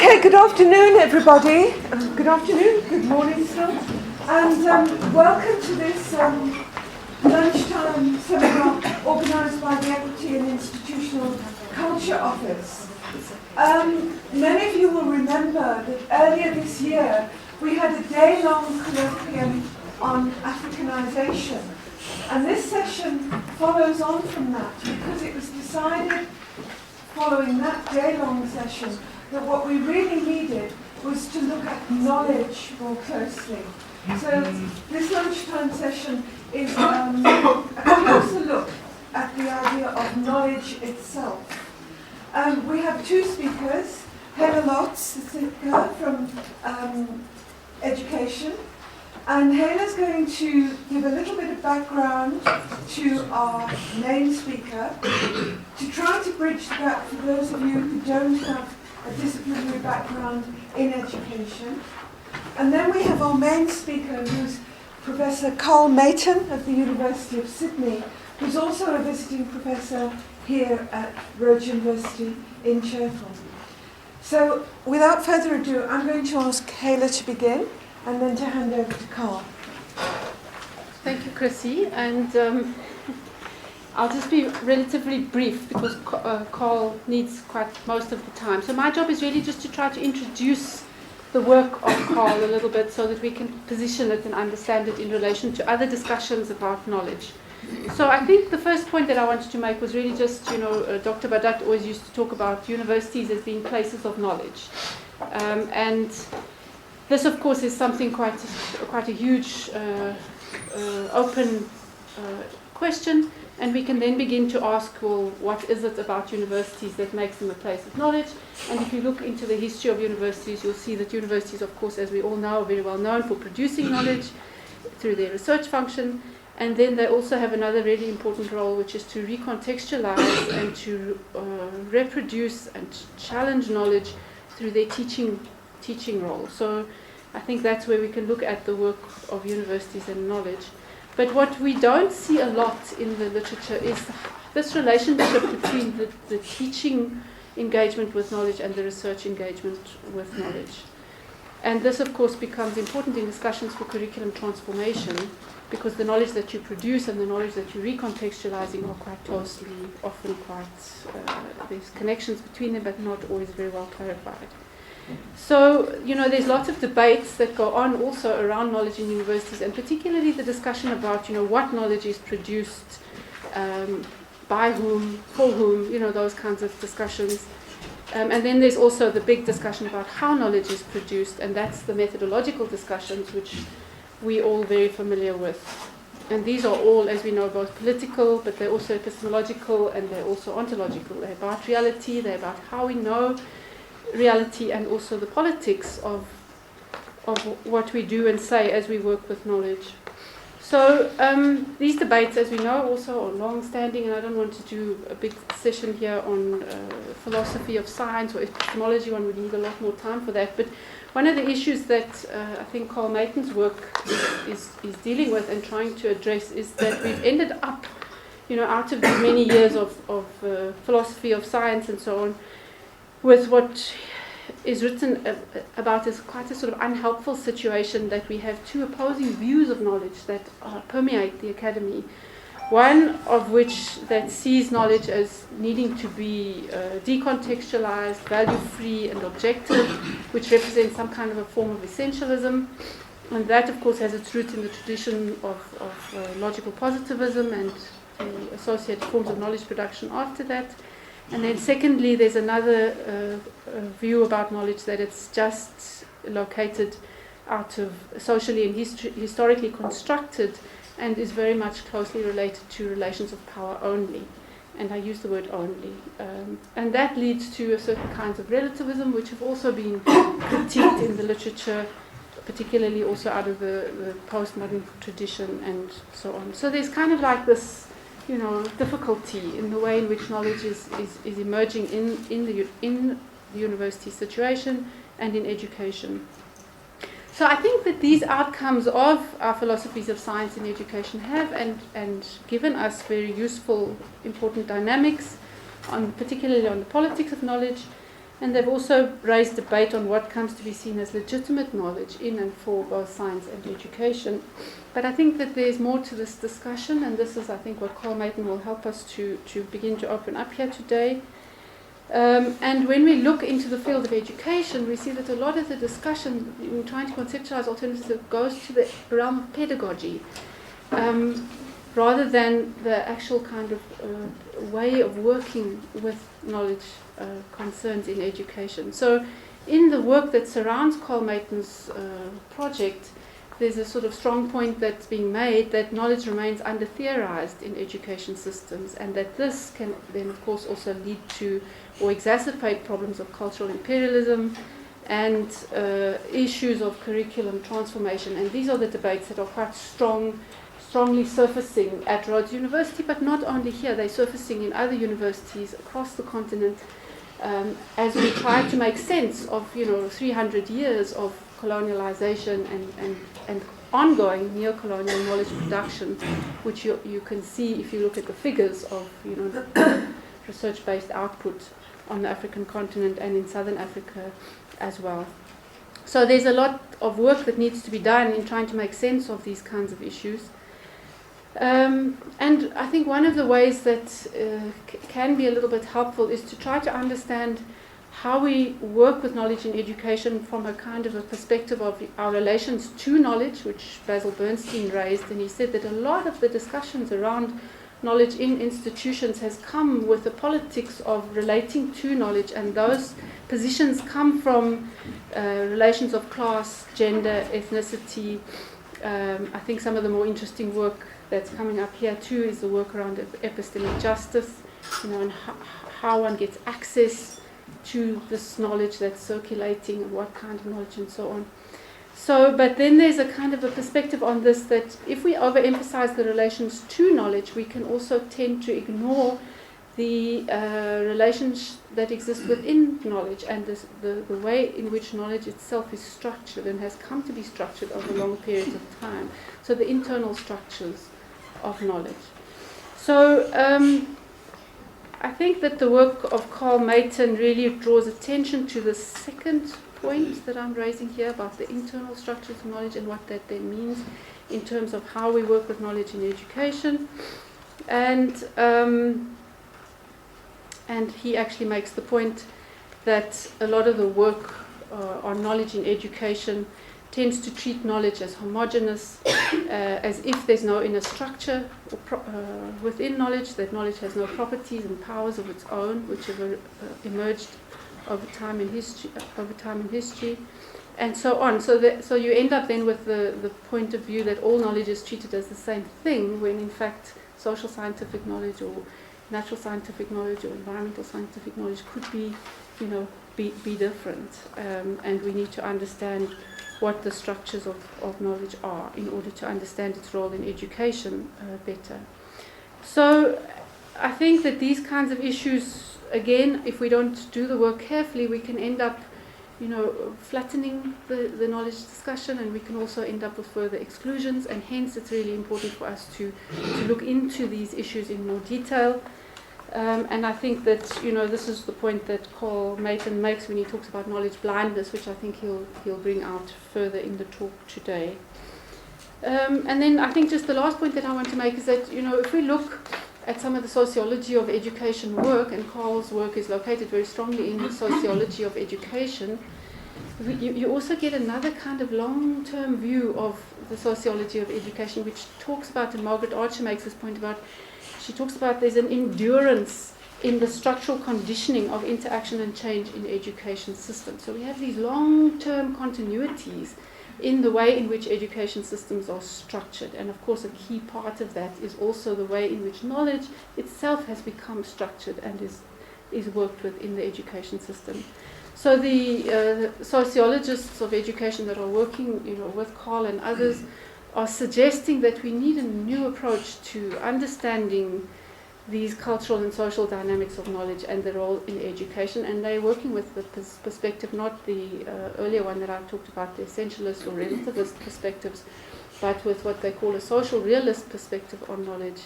Okay, good afternoon, everybody. Good afternoon, good morning still. And welcome to this lunchtime seminar organised by the Equity and Institutional Culture Office. Many of you will remember that earlier this year we had a day-long colloquium on Africanization. And this session follows on from that because it was decided following that day-long session that what we really needed was to look at knowledge more closely. So this lunchtime session is a closer look at the idea of knowledge itself. We have two speakers, Rhodes from education, and Hela's going to give a little bit of background to our main speaker to try to bridge the gap for those of you who don't have a disciplinary background in education. And then we have our main speaker, who's Professor Karl Maton of the University of Sydney, who's also a visiting professor here at Rhodes University in Cherkell. So without further ado, I'm going to ask Hela to begin and then to hand over to Karl. Thank you, Chrissy, and I'll just be relatively brief because Karl needs quite most of the time. So my job is really just to try to introduce the work of Karl a little bit so that we can position it and understand it in relation to other discussions about knowledge. So I think the first point that I wanted to make was really just, Dr. Badat always used to talk about universities as being places of knowledge. And this, of course, is something quite a huge open question. And we can then begin to ask, well, what is it about universities that makes them a place of knowledge? And if you look into the history of universities, you'll see that universities, of course, as we all know, are very well known for producing knowledge through their research function. And then they also have another really important role, which is to recontextualize and to reproduce and challenge knowledge through their teaching role. So I think that's where we can look at the work of universities and knowledge. But what we don't see a lot in the literature is this relationship between the teaching engagement with knowledge and the research engagement with knowledge. And this, of course, becomes important in discussions for curriculum transformation because the knowledge that you produce and the knowledge that you're recontextualizing are quite closely, often there's connections between them, but not always very well clarified. So, there's lots of debates that go on also around knowledge in universities, and particularly the discussion about, what knowledge is produced, by whom, for whom, those kinds of discussions. And then there's also the big discussion about how knowledge is produced, and that's the methodological discussions, which we're all very familiar with. And these are all, as we know, both political, but they're also epistemological, and they're also ontological. They're about reality, they're about how we know reality, and also the politics of what we do and say as we work with knowledge. So these debates, as we know, also are long-standing, and I don't want to do a big session here on philosophy of science or epistemology. One would need a lot more time for that. But one of the issues that I think Karl Maton's work is dealing with and trying to address is that we've ended up, out of these many years of philosophy of science and so on, with what is written about as quite a sort of unhelpful situation that we have two opposing views of knowledge that permeate the academy. One of which that sees knowledge as needing to be decontextualized, value-free and objective, which represents some kind of a form of essentialism. And that, of course, has its roots in the tradition of logical positivism and the associated forms of knowledge production after that. And then secondly, there's another view about knowledge that it's just located out of socially and historically constructed and is very much closely related to relations of power only. And I use the word only. And that leads to a certain kinds of relativism, which have also been critiqued in the literature, particularly also out of the postmodern tradition and so on. So there's kind of like this difficulty in the way in which knowledge is emerging in the university situation and in education. So I think that these outcomes of our philosophies of science in education have and given us very useful, important dynamics, particularly on the politics of knowledge, And they've also raised debate on what comes to be seen as legitimate knowledge in and for both science and education. But I think that there's more to this discussion, and this is, I think, what Karl Maton will help us to begin to open up here today. And when we look into the field of education, we see that a lot of the discussion in trying to conceptualize alternatives goes to the realm of pedagogy, rather than the actual kind of way of working with knowledge concerns in education. So in the work that surrounds Karl Maton's project, there's a sort of strong point that's being made that knowledge remains under-theorized in education systems, and that this can then, of course, also lead to or exacerbate problems of cultural imperialism and issues of curriculum transformation. And these are the debates that are quite strongly surfacing at Rhodes University, but not only here, they're surfacing in other universities across the continent as we try to make sense of 300 years of colonialization and ongoing neo-colonial knowledge production, which you can see if you look at the figures of research-based output on the African continent and in southern Africa as well. So there's a lot of work that needs to be done in trying to make sense of these kinds of issues. And I think one of the ways that can be a little bit helpful is to try to understand how we work with knowledge in education from a kind of a perspective of our relations to knowledge, which Basil Bernstein raised, and he said that a lot of the discussions around knowledge in institutions has come with the politics of relating to knowledge, and those positions come from relations of class, gender, ethnicity. I think some of the more interesting work that's coming up here too is the work around epistemic justice, and how one gets access to this knowledge that's circulating, and what kind of knowledge and so on. So, but then there's a kind of a perspective on this that if we overemphasize the relations to knowledge, we can also tend to ignore the relations that exist within knowledge and the way in which knowledge itself is structured and has come to be structured over long periods of time. So the internal structures of knowledge. So I think that the work of Karl Maton really draws attention to the second point that I'm raising here about the internal structures of knowledge and what that then means in terms of how we work with knowledge in education. And he actually makes the point that a lot of the work on knowledge in education tends to treat knowledge as homogeneous, as if there's no inner structure within knowledge, that knowledge has no properties and powers of its own, which have emerged over time in history, and so on. So you end up then with the point of view that all knowledge is treated as the same thing, when in fact social scientific knowledge or natural scientific knowledge or environmental scientific knowledge could be different, and we need to understand what the structures of knowledge are in order to understand its role in education better. So I think that these kinds of issues, again, if we don't do the work carefully, we can end up flattening the knowledge discussion, and we can also end up with further exclusions, and hence it's really important for us to look into these issues in more detail. And I think that this is the point that Karl Maton makes when he talks about knowledge blindness, which I think he'll bring out further in the talk today. And then I think just the last point that I want to make is that if we look at some of the sociology of education work, and Karl's work is located very strongly in the sociology of education, you also get another kind of long-term view of the sociology of education, which talks about, and Margaret Archer makes this point about, she talks about there's an endurance in the structural conditioning of interaction and change in education systems. So we have these long-term continuities in the way in which education systems are structured. And of course a key part of that is also the way in which knowledge itself has become structured and is worked with in the education system. So the sociologists of education that are working with Karl and others are suggesting that we need a new approach to understanding these cultural and social dynamics of knowledge and their role in education, and they're working with the perspective, not the earlier one that I talked about, the essentialist or relativist perspectives, but with what they call a social realist perspective on knowledge,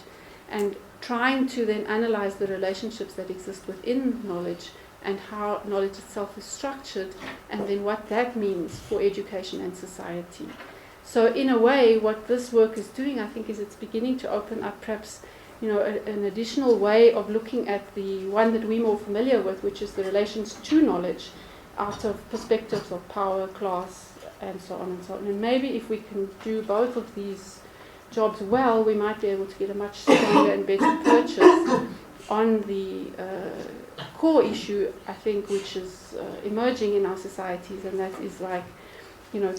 and trying to then analyze the relationships that exist within knowledge and how knowledge itself is structured, and then what that means for education and society. So in a way, what this work is doing, I think, is it's beginning to open up perhaps, an additional way of looking at the one that we're more familiar with, which is the relations to knowledge, out of perspectives of power, class, and so on and so on. And maybe if we can do both of these jobs well, we might be able to get a much stronger and better purchase on the core issue, I think, which is emerging in our societies, and that is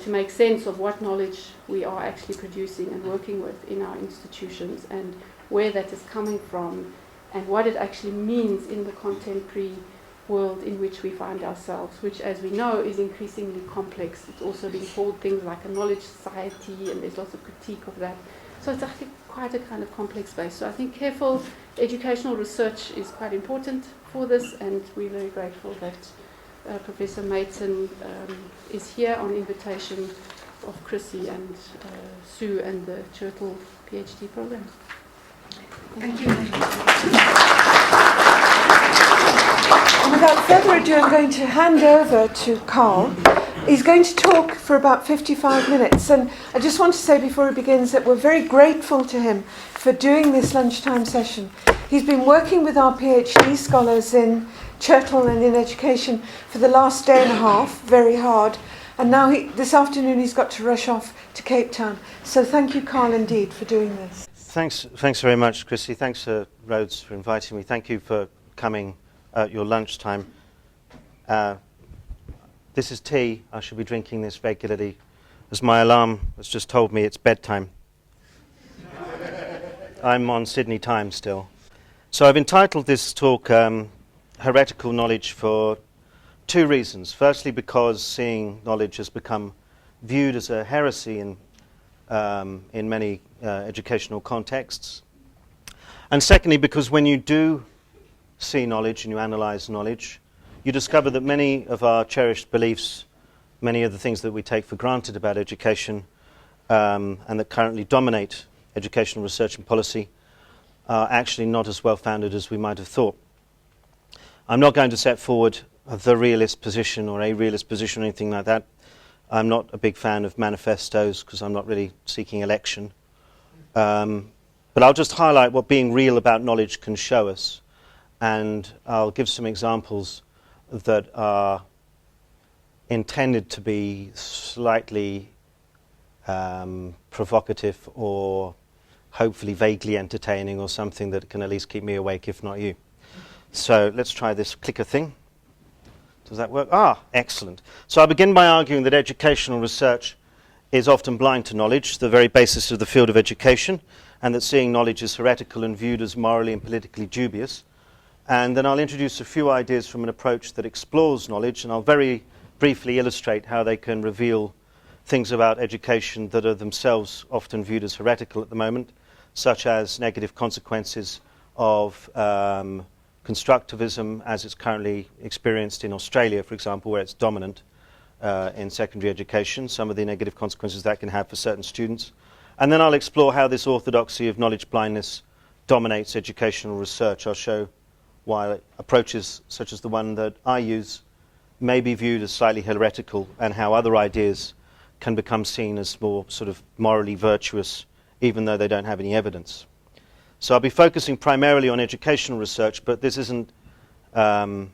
to make sense of what knowledge we are actually producing and working with in our institutions, and where that is coming from, and what it actually means in the contemporary world in which we find ourselves, which, as we know, is increasingly complex. It's also been called things like a knowledge society, and there's lots of critique of that. So it's actually quite a kind of complex space. So I think careful educational research is quite important for this, and we're very grateful that Professor Maton is here on invitation of Chrissy and Sue and the Heretical PhD program. Thank you. And without further ado, I'm going to hand over to Karl. He's going to talk for about 55 minutes, and I just want to say before he begins that we're very grateful to him for doing this lunchtime session. He's been working with our PhD scholars in Heretical and in education for the last day and a half, very hard, and now this afternoon he's got to rush off to Cape Town. So thank you, Karl, indeed, for doing this. Thanks very much, Chrissy. Thanks, Rhodes, for inviting me. Thank you for coming at your lunchtime. This is tea. I should be drinking this regularly, as my alarm has just told me it's bedtime. I'm on Sydney time still. So I've entitled this talk Heretical Knowledge for two reasons. Firstly, because seeing knowledge has become viewed as a heresy in many educational contexts. And secondly, because when you do see knowledge and you analyze knowledge, you discover that many of our cherished beliefs, many of the things that we take for granted about education and that currently dominate educational research and policy are actually not as well founded as we might have thought. I'm not going to set forward the realist position or a realist position or anything like that. I'm not a big fan of manifestos because I'm not really seeking election. But I'll just highlight what being real about knowledge can show us, and I'll give some examples that are intended to be slightly provocative or hopefully vaguely entertaining, or something that can at least keep me awake, if not you. So let's try this clicker thing. Does that work? Ah, excellent. So I'll begin by arguing that educational research is often blind to knowledge, the very basis of the field of education, and that seeing knowledge is heretical and viewed as morally and politically dubious. And then I'll introduce a few ideas from an approach that explores knowledge, and I'll very briefly illustrate how they can reveal things about education that are themselves often viewed as heretical at the moment, such as negative consequences of constructivism as it's currently experienced in Australia, for example, where it's dominant in secondary education, some of the negative consequences that can have for certain students. And then I'll explore how this orthodoxy of knowledge blindness dominates educational research. I'll show why approaches such as the one that I use may be viewed as slightly heretical, and how other ideas can become seen as more sort of morally virtuous, even though they don't have any evidence. So I'll be focusing primarily on educational research, but this isn't an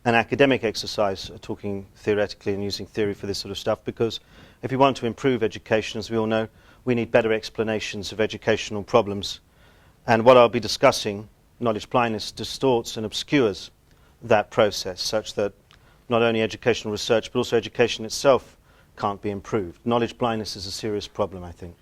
academic exercise, talking theoretically and using theory for this sort of stuff, because if we want to improve education, as we all know, we need better explanations of educational problems. And what I'll be discussing, knowledge blindness, distorts and obscures that process, such that not only educational research, but also education itself can't be improved. Knowledge blindness is a serious problem, I think.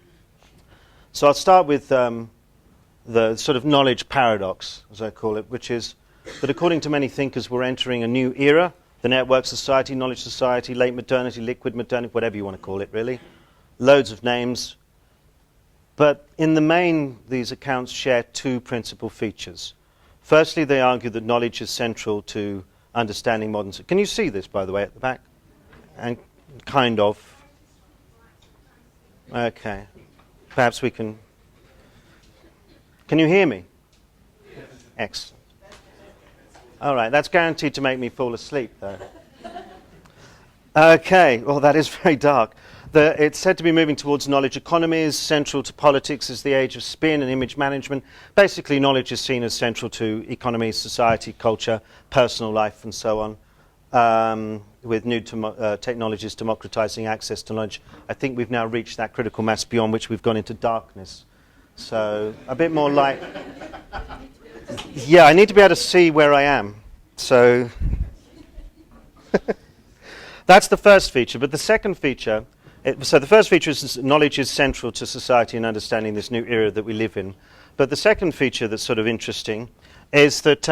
So I'll start with the sort of knowledge paradox, as I call it, which is that according to many thinkers, we're entering a new era, the network society, knowledge society, late modernity, liquid modernity, whatever you want to call it, really. Loads of names. But in the main, these accounts share two principal features. Firstly, they argue that knowledge is central to understanding modern... Can you see this, by the way, at the back? And kind of. Okay. Perhaps we can... Can you hear me? Excellent. All right, that's guaranteed to make me fall asleep, though. Okay, well, that is very dark. It's said to be moving towards knowledge economies. Central to politics is the age of spin and image management. Basically, knowledge is seen as central to economy, society, culture, personal life, and so on, with new technologies democratizing access to knowledge. I think we've now reached that critical mass beyond which we've gone into darkness. So a bit more light. Yeah, I need to be able to see where I am. So that's the first feature. But the second feature, so the first feature is knowledge is central to society and understanding this new era that we live in. But the second feature that's sort of interesting is that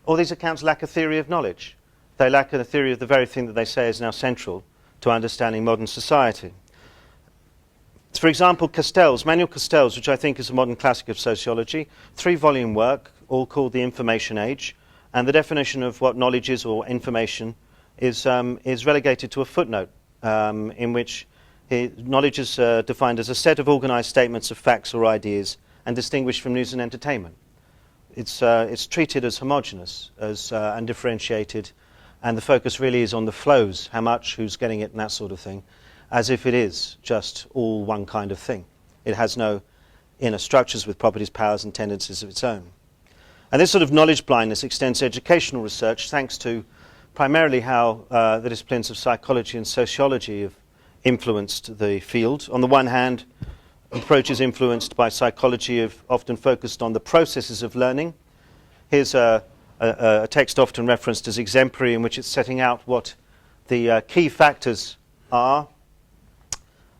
all these accounts lack a theory of knowledge. They lack a theory of the very thing that they say is now central to understanding modern society. For example, Manuel Castells, which I think is a modern classic of sociology, 3-volume work, all called The Information Age, and the definition of what knowledge is or information is relegated to a footnote in which knowledge is defined as a set of organized statements of facts or ideas and distinguished from news and entertainment. It's treated as homogeneous and differentiated, and the focus really is on the flows, how much, who's getting it, and that sort of thing, as if it is just all one kind of thing. It has no inner structures with properties, powers, and tendencies of its own. And this sort of knowledge blindness extends to educational research, thanks to primarily how the disciplines of psychology and sociology have influenced the field. On the one hand, approaches influenced by psychology have often focused on the processes of learning. Here's a text often referenced as exemplary, in which it's setting out what the key factors are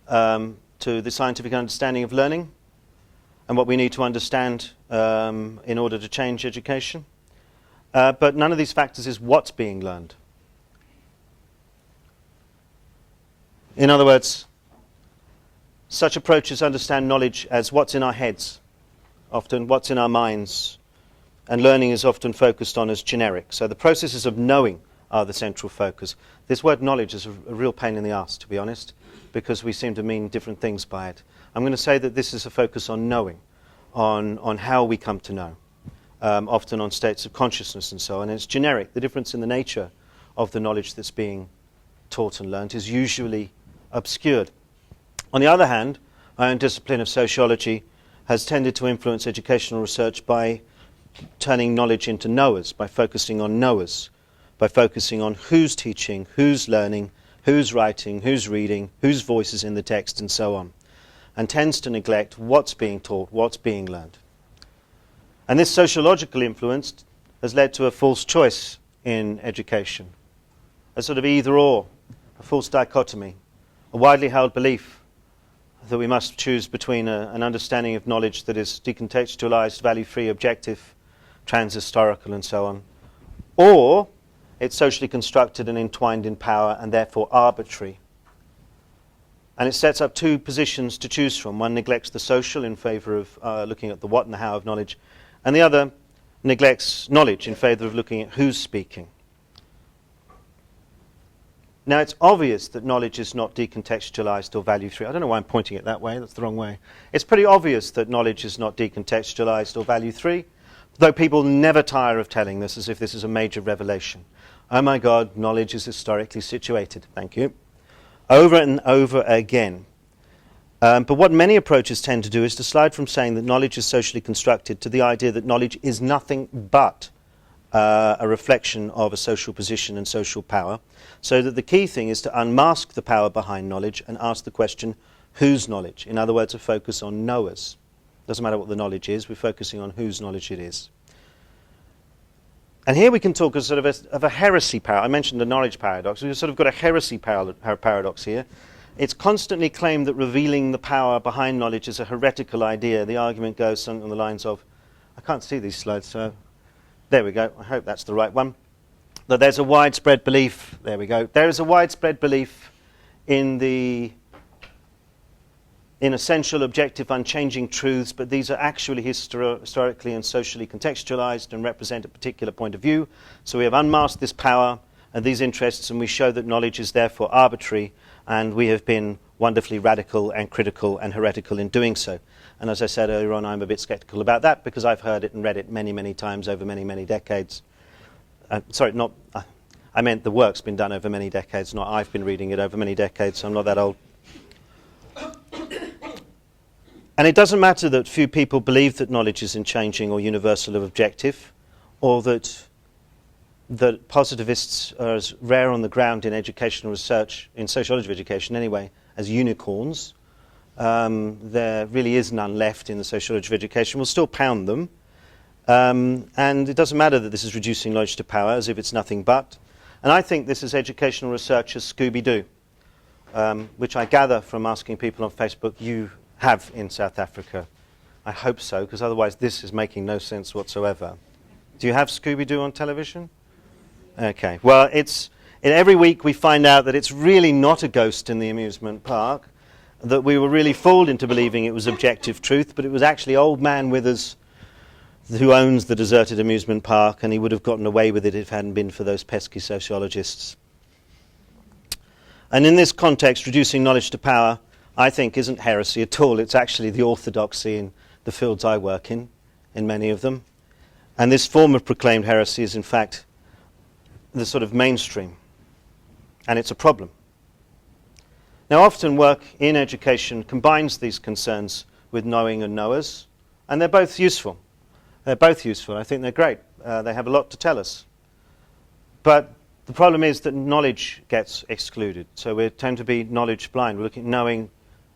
to the scientific understanding of learning and what we need to understand in order to change education. But none of these factors is what's being learned. In other words, such approaches understand knowledge as what's in our heads, often what's in our minds, and learning is often focused on as generic. So the processes of knowing are the central focus. This word knowledge is a real pain in the arse, to be honest, because we seem to mean different things by it. I'm going to say that this is a focus on knowing, on how we come to know, often on states of consciousness and so on. And it's generic. The difference in the nature of the knowledge that's being taught and learnt is usually obscured. On the other hand, our own discipline of sociology has tended to influence educational research by turning knowledge into knowers, by focusing on knowers, by focusing on who's teaching, who's learning, who's writing, who's reading, whose voice is in the text, and so on, and tends to neglect what's being taught, what's being learned. And this sociological influence has led to a false choice in education, a sort of either-or, a false dichotomy, a widely held belief that we must choose between an understanding of knowledge that is decontextualized, value-free, objective, trans-historical, and so on, or it's socially constructed and entwined in power and therefore arbitrary. And it sets up two positions to choose from. One neglects the social in favor of looking at the what and the how of knowledge, and the other neglects knowledge in favor of looking at who's speaking. Now, it's obvious that knowledge is not decontextualized or value-free. I don't know why I'm pointing it that way. That's the wrong way. It's pretty obvious that knowledge is not decontextualized or value-free, though people never tire of telling this as if this is a major revelation. Oh my God, knowledge is historically situated. Thank you. Over and over again. But what many approaches tend to do is to slide from saying that knowledge is socially constructed to the idea that knowledge is nothing but a reflection of a social position and social power, so that the key thing is to unmask the power behind knowledge and ask the question, whose knowledge? In other words, a focus on knowers. Doesn't matter what the knowledge is, we're focusing on whose knowledge it is. And here we can talk as sort of a heresy paradox. I mentioned the knowledge paradox. We've sort of got a heresy paradox here. It's constantly claimed that revealing the power behind knowledge is a heretical idea. The argument goes something on the lines of, I can't see these slides, so there we go. I hope that's the right one. That there's a widespread belief, there we go. There is a widespread belief in essential, objective, unchanging truths, but these are actually historically and socially contextualized and represent a particular point of view. So we have unmasked this power and these interests, and we show that knowledge is therefore arbitrary, and we have been wonderfully radical and critical and heretical in doing so. And as I said earlier on, I'm a bit skeptical about that because I've heard it and read it many, many times over many, many decades. sorry, not, I meant the work's been done over many decades, not I've been reading it over many decades, so I'm not that old. And it doesn't matter that few people believe that knowledge is unchanging or universal or objective, or that positivists are as rare on the ground in educational research, in sociology of education anyway, as unicorns. There really is none left in the sociology of education. We'll still pound them. And it doesn't matter that this is reducing knowledge to power, as if it's nothing but. And I think this is educational research as Scooby-Doo, which I gather from asking people on Facebook you have in South Africa. I hope so, because otherwise this is making no sense whatsoever. Do you have Scooby-Doo on television? Okay. Well, every week we find out that it's really not a ghost in the amusement park, that we were really fooled into believing it was objective truth, but it was actually Old Man Withers who owns the deserted amusement park, and he would have gotten away with it if it hadn't been for those pesky sociologists. And in this context, reducing knowledge to power, I think, isn't heresy at all. It's actually the orthodoxy in the fields I work in many of them. And this form of proclaimed heresy is, in fact, the sort of mainstream. And it's a problem. Now, often work in education combines these concerns with knowing and knowers, and they're both useful. They're both useful. I think they're great. They have a lot to tell us. But the problem is that knowledge gets excluded. So we tend to be knowledge blind. We're looking at knowing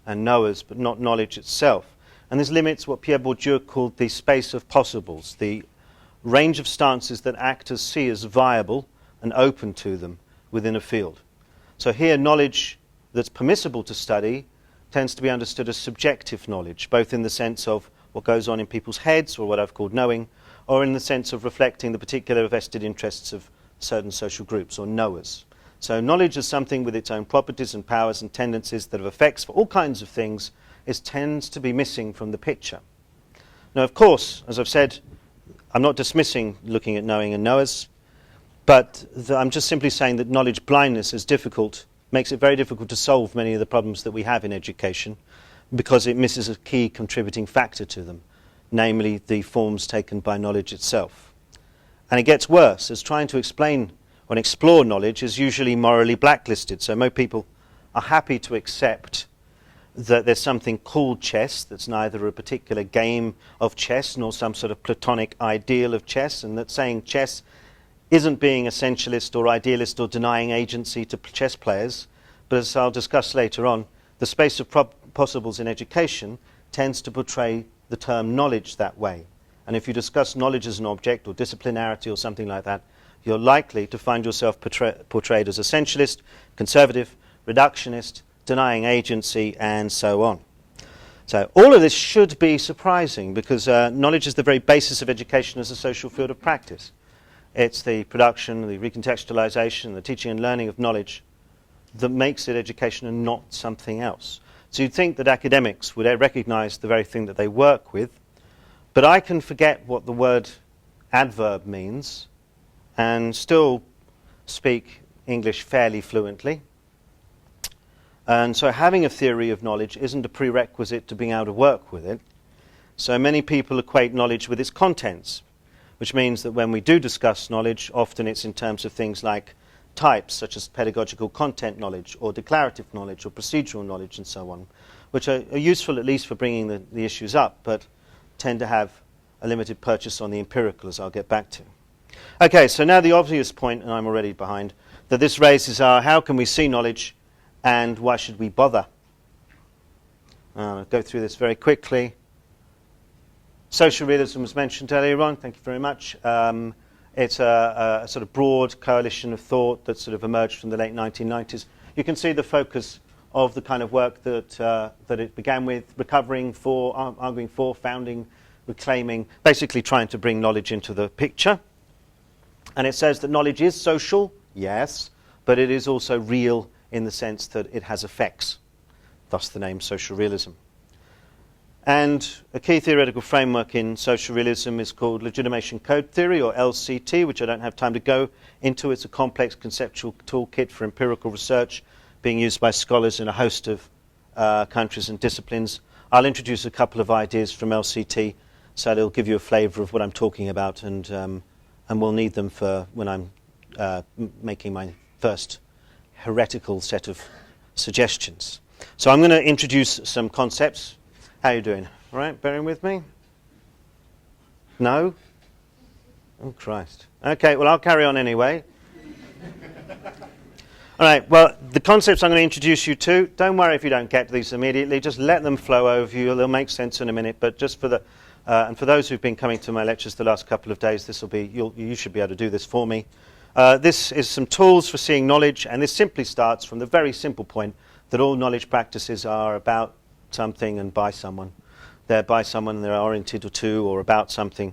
and knowers, but not knowledge itself. And this limits what Pierre Bourdieu called the space of possibles, the range of stances that actors see as viable and open to them within a field. So here, knowledge that's permissible to study tends to be understood as subjective knowledge, both in the sense of what goes on in people's heads, or what I've called knowing, or in the sense of reflecting the particular vested interests of certain social groups, or knowers. So knowledge is something with its own properties and powers and tendencies that have effects for all kinds of things, tends to be missing from the picture. Now, of course, as I've said, I'm not dismissing looking at knowing and knowers, but I'm just simply saying that knowledge blindness is difficult, makes it very difficult to solve many of the problems that we have in education, because it misses a key contributing factor to them, namely the forms taken by knowledge itself. And it gets worse, as trying to explain or explore knowledge is usually morally blacklisted. So most people are happy to accept that there's something called chess that's neither a particular game of chess nor some sort of platonic ideal of chess, and that saying chess isn't being essentialist or idealist or denying agency to chess players, but as I'll discuss later on, the space of possibles in education tends to portray the term knowledge that way. And if you discuss knowledge as an object or disciplinarity or something like that, you're likely to find yourself portrayed as essentialist, conservative, reductionist, denying agency, and so on. So all of this should be surprising, because knowledge is the very basis of education as a social field of practice. It's the production, the recontextualization, the teaching and learning of knowledge that makes it education and not something else. So you'd think that academics would recognize the very thing that they work with, but I can forget what the word adverb means and still speak English fairly fluently. And so having a theory of knowledge isn't a prerequisite to being able to work with it. So many people equate knowledge with its contents, which means that when we do discuss knowledge, often it's in terms of things like types, such as pedagogical content knowledge, or declarative knowledge, or procedural knowledge, and so on, which are useful at least for bringing the issues up, but tend to have a limited purchase on the empirical, as I'll get back to. Okay, so now the obvious point, and I'm already behind, that this raises are how can we see knowledge, and why should we bother? I'll go through this very quickly. Social realism was mentioned earlier on. Thank you very much. It's a sort of broad coalition of thought that sort of emerged from the late 1990s. You can see the focus of the kind of work that it began with, recovering for, arguing for, founding, reclaiming, basically trying to bring knowledge into the picture. And it says that knowledge is social, yes, but it is also real in the sense that it has effects, thus the name social realism. And a key theoretical framework in social realism is called legitimation code theory, or LCT, which I don't have time to go into. It's a complex conceptual toolkit for empirical research being used by scholars in a host of countries and disciplines. I'll introduce a couple of ideas from LCT, so it'll give you a flavour of what I'm talking about, and and we'll need them for when I'm making my first heretical set of suggestions. So I'm going to introduce some concepts. How are you doing? All right, bearing with me? No? Oh, Christ. Okay, well, I'll carry on anyway. All right, well, the concepts I'm going to introduce you to, don't worry if you don't get these immediately. Just let them flow over you. They'll make sense in a minute. But just for the and for those who've been coming to my lectures the last couple of days, this will be you should be able to do this for me. This is some tools for seeing knowledge, and this simply starts from the very simple point that all knowledge practices are about something and by someone. They're by someone and they're oriented to or about something.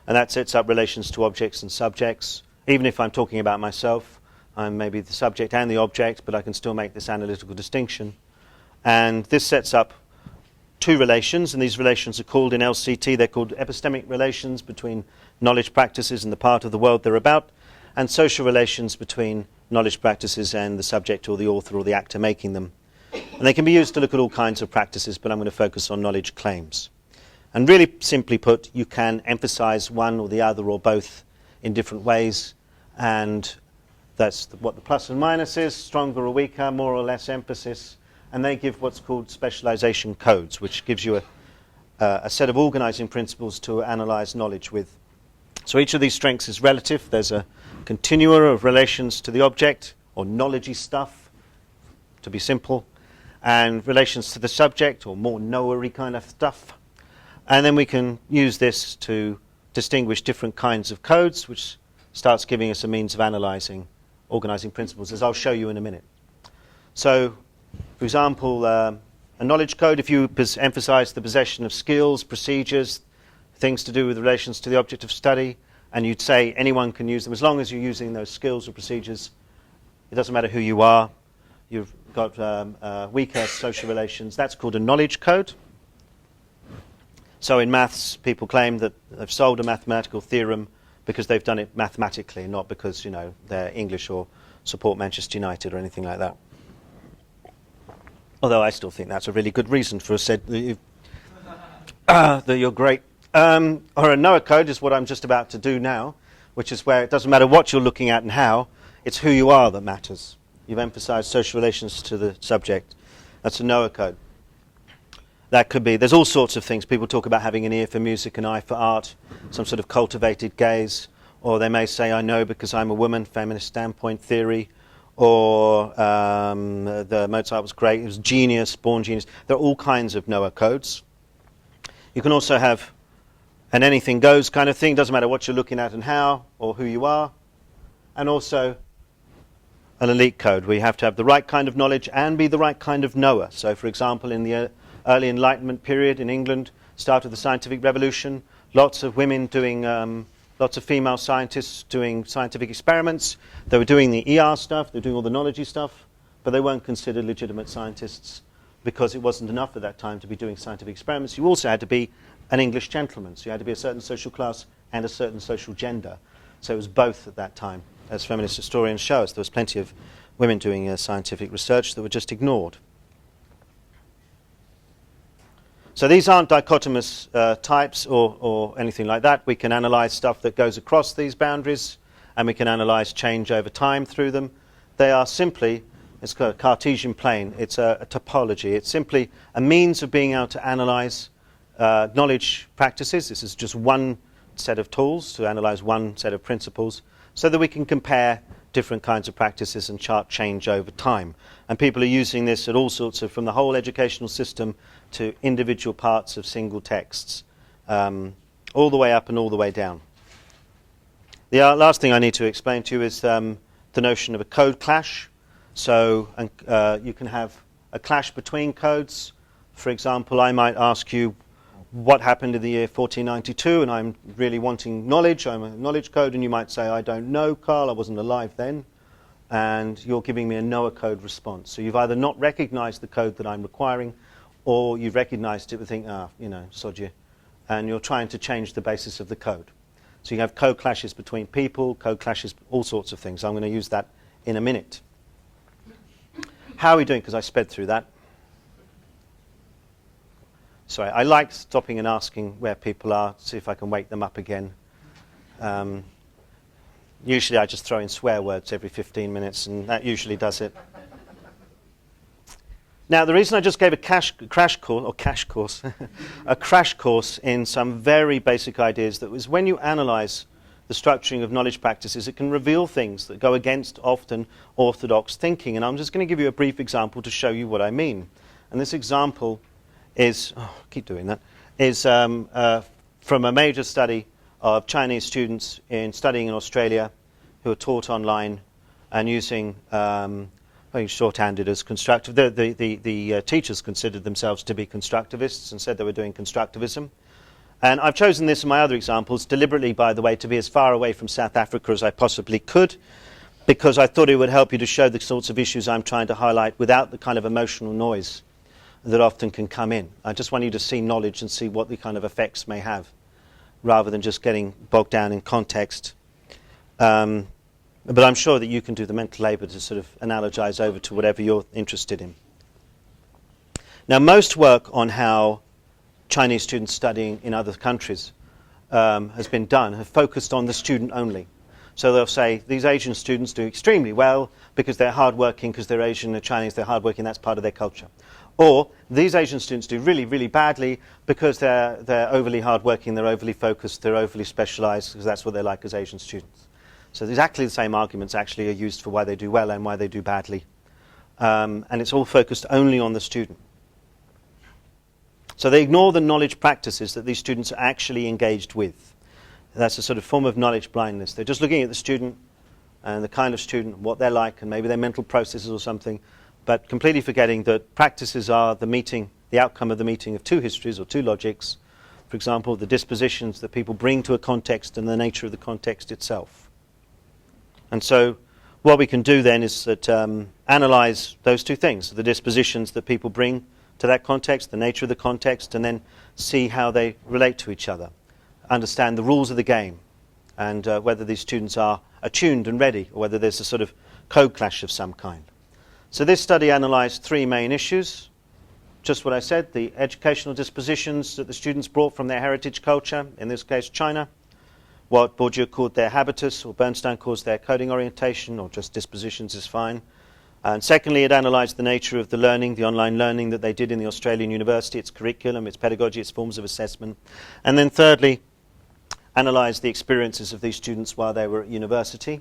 And that sets up relations to objects and subjects. Even if I'm talking about myself, I'm maybe the subject and the object, but I can still make this analytical distinction. And this sets up two relations, and these relations are called in LCT, they're called epistemic relations between knowledge practices and the part of the world they're about, and social relations between knowledge practices and the subject or the author or the actor making them. And they can be used to look at all kinds of practices, but I'm going to focus on knowledge claims. And really simply put, you can emphasize one or the other or both in different ways, and that's what the plus and minus is, stronger or weaker, more or less emphasis, and they give what's called specialization codes, which gives you a set of organizing principles to analyze knowledge with. So each of these strengths is relative. There's a continua of relations to the object, or knowledgey stuff, to be simple, and relations to the subject, or more knowery kind of stuff. And then we can use this to distinguish different kinds of codes, which starts giving us a means of analyzing organizing principles, as I'll show you in a minute. So, for example, a knowledge code, if you emphasize the possession of skills, procedures, things to do with relations to the object of study, and you'd say anyone can use them as long as you're using those skills or procedures. It doesn't matter who you are. You've got weaker social relations. That's called a knowledge code. So in maths, people claim that they've solved a mathematical theorem because they've done it mathematically, not because, they're English or support Manchester United or anything like that. Although I still think that's a really good reason for that you're great. Or a Noah code is what I'm just about to do now, which is where it doesn't matter what you're looking at and how, it's who you are that matters. You've emphasized social relations to the subject. That's a Noah code. That could be, there's all sorts of things. People talk about having an ear for music, an eye for art, some sort of cultivated gaze, or they may say, I know because I'm a woman, feminist standpoint theory, or the Mozart was great, it was genius, born genius. There are all kinds of Noah codes. You can also have an anything goes kind of thing, doesn't matter what you're looking at and how, or who you are, and also an elite code, where you have to have the right kind of knowledge and be the right kind of knower. So, for example, in the early Enlightenment period in England, start of the scientific revolution, lots of women doing, lots of female scientists doing scientific experiments. They were doing the ER stuff, they were doing all the knowledgey stuff, but they weren't considered legitimate scientists because it wasn't enough at that time to be doing scientific experiments. You also had to be an English gentleman, so you had to be a certain social class and a certain social gender. So it was both at that time, as feminist historians show us. There was plenty of women doing scientific research that were just ignored. So these aren't dichotomous types or anything like that. We can analyze stuff that goes across these boundaries, and we can analyze change over time through them. They are simply, it's called a Cartesian plane. It's a topology. It's simply a means of being able to analyze knowledge practices. This is just one set of tools to analyze one set of principles so that we can compare different kinds of practices and chart change over time. And people are using this at all sorts of, from the whole educational system to individual parts of single texts, all the way up and all the way down. The last thing I need to explain to you is the notion of a code clash. So you can have a clash between codes. For example, I might ask you what happened in the year 1492, and I'm really wanting knowledge. I'm a knowledge code, and you might say, I don't know, Karl, I wasn't alive then. And you're giving me a Noah code response. So you've either not recognized the code that I'm requiring, or you've recognized it but think, sod you. And you're trying to change the basis of the code. So you have code clashes between people, code clashes, all sorts of things. I'm going to use that in a minute. How are we doing? Because I sped through that. Sorry, I like stopping and asking where people are, see if I can wake them up again. Usually I just throw in swear words every 15 minutes, and that usually does it. Now, the reason I just gave a crash course in some very basic ideas, that was when you analyze the structuring of knowledge practices, it can reveal things that go against often orthodox thinking. And I'm just going to give you a brief example to show you what I mean. And this example is, from a major study of Chinese students studying in Australia who are taught online and using, shorthanded as constructive. The teachers considered themselves to be constructivists and said they were doing constructivism. And I've chosen this in my other examples deliberately, by the way, to be as far away from South Africa as I possibly could, because I thought it would help you to show the sorts of issues I'm trying to highlight without the kind of emotional noise that often can come in. I just want you to see knowledge and see what the kind of effects may have, rather than just getting bogged down in context. But I'm sure that you can do the mental labour to sort of analogize over to whatever you're interested in. Now, most work on how Chinese students studying in other countries has been done have focused on the student only. So they'll say these Asian students do extremely well because they're hardworking, because they're Asian, they're Chinese, they're hardworking, that's part of their culture. Or these Asian students do really, really badly because they're overly hardworking, they're overly focused, they're overly specialized, because that's what they're like as Asian students. So exactly the same arguments actually are used for why they do well and why they do badly. And it's all focused only on the student. So they ignore the knowledge practices that these students are actually engaged with. That's a sort of form of knowledge blindness. They're just looking at the student and the kind of student, what they're like, and maybe their mental processes or something, but completely forgetting that practices are the outcome of the meeting of two histories or two logics. For example, the dispositions that people bring to a context and the nature of the context itself. And so what we can do then is that analyze those two things, the dispositions that people bring to that context, the nature of the context, and then see how they relate to each other. Understand the rules of the game, and whether these students are attuned and ready, or whether there's a sort of code clash of some kind. So this study analysed three main issues. Just what I said, the educational dispositions that the students brought from their heritage culture, in this case China, what Bourdieu called their habitus, or Bernstein calls their coding orientation, or just dispositions is fine. And secondly, it analysed the nature of the learning, the online learning that they did in the Australian university, its curriculum, its pedagogy, its forms of assessment. And then thirdly, analysed the experiences of these students while they were at university.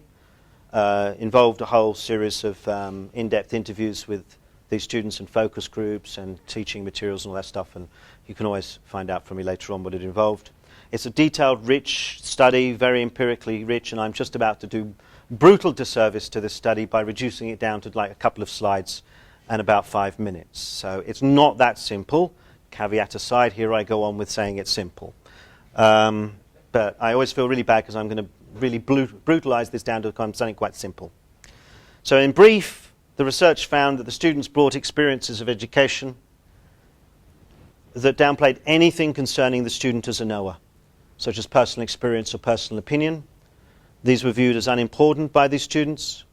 Involved a whole series of in-depth interviews with these students and focus groups and teaching materials and all that stuff, and you can always find out from me later on what it involved. It's a detailed, rich study, very empirically rich, and I'm just about to do brutal disservice to this study by reducing it down to like a couple of slides and about 5 minutes. So it's not that simple. Caveat aside, here I go on with saying it's simple. But I always feel really bad because I'm going to really brutalize this down to something quite simple. So in brief, the research found that the students brought experiences of education that downplayed anything concerning the student as a knower, such as personal experience or personal opinion. These were viewed as unimportant by these students.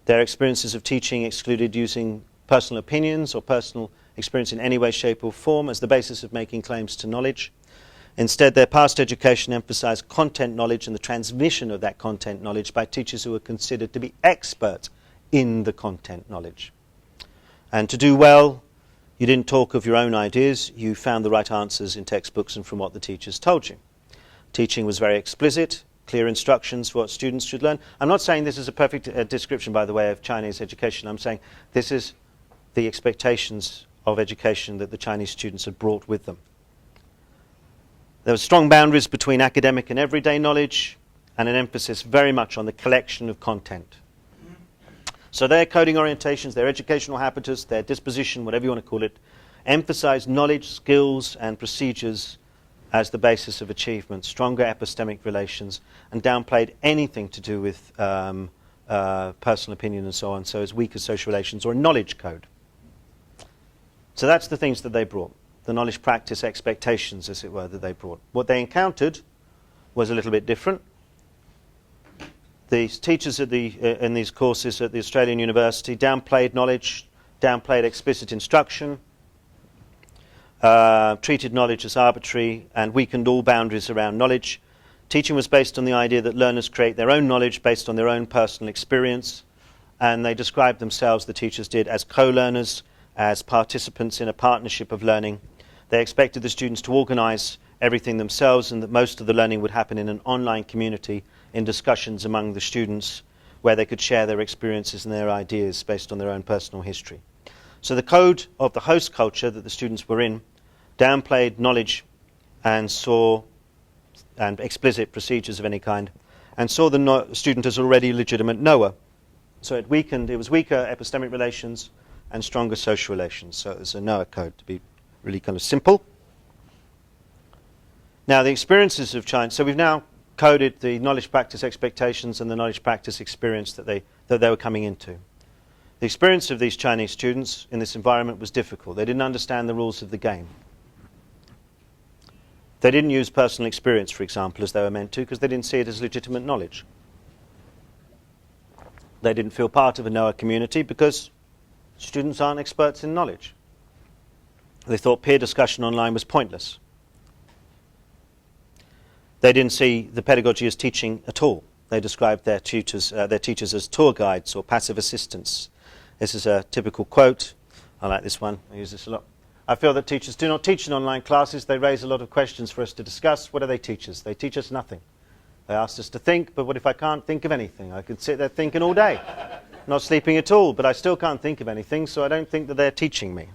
Their experiences of teaching excluded using personal opinions or personal experience in any way, shape or form as the basis of making claims to knowledge. Instead, their past education emphasized content knowledge and the transmission of that content knowledge by teachers who were considered to be expert in the content knowledge. And to do well, you didn't talk of your own ideas, you found the right answers in textbooks and from what the teachers told you. Teaching was very explicit, clear instructions for what students should learn. I'm not saying this is a perfect description, by the way, of Chinese education. I'm saying this is the expectations of education that the Chinese students had brought with them. There were strong boundaries between academic and everyday knowledge, and an emphasis very much on the collection of content. So their coding orientations, their educational habitus, their disposition, whatever you want to call it, emphasized knowledge, skills, and procedures as the basis of achievement, stronger epistemic relations, and downplayed anything to do with personal opinion and so on, so as weaker social relations or a knowledge code. So that's the things that they brought, the knowledge practice expectations, as it were, that they brought. What they encountered was a little bit different. The teachers at in these courses at the Australian University downplayed knowledge, downplayed explicit instruction, treated knowledge as arbitrary, and weakened all boundaries around knowledge. Teaching was based on the idea that learners create their own knowledge based on their own personal experience, and they described themselves, the teachers did, as co-learners, as participants in a partnership of learning. They expected the students to organise everything themselves, and that most of the learning would happen in an online community in discussions among the students where they could share their experiences and their ideas based on their own personal history. So the code of the host culture that the students were in downplayed knowledge and explicit procedures of any kind, and saw the student as already a legitimate knower. So it was weaker epistemic relations and stronger social relations. So it's a knower code, to be really kind of simple. Now the experiences of China, so we've now coded the knowledge practice expectations and the knowledge practice experience that they were coming into. The experience of these Chinese students in this environment was difficult. They didn't understand the rules of the game. They didn't use personal experience, for example, as they were meant to, because they didn't see it as legitimate knowledge. They didn't feel part of a knower community because students aren't experts in knowledge. They thought peer discussion online was pointless. They didn't see the pedagogy as teaching at all. They described their teachers as tour guides or passive assistants. This is a typical quote. I like this one. I use this a lot. I feel that teachers do not teach in online classes. They raise a lot of questions for us to discuss. What are they teach us? They teach us nothing. They asked us to think, but what if I can't think of anything? I could sit there thinking all day, not sleeping at all, but I still can't think of anything, so I don't think that they're teaching me.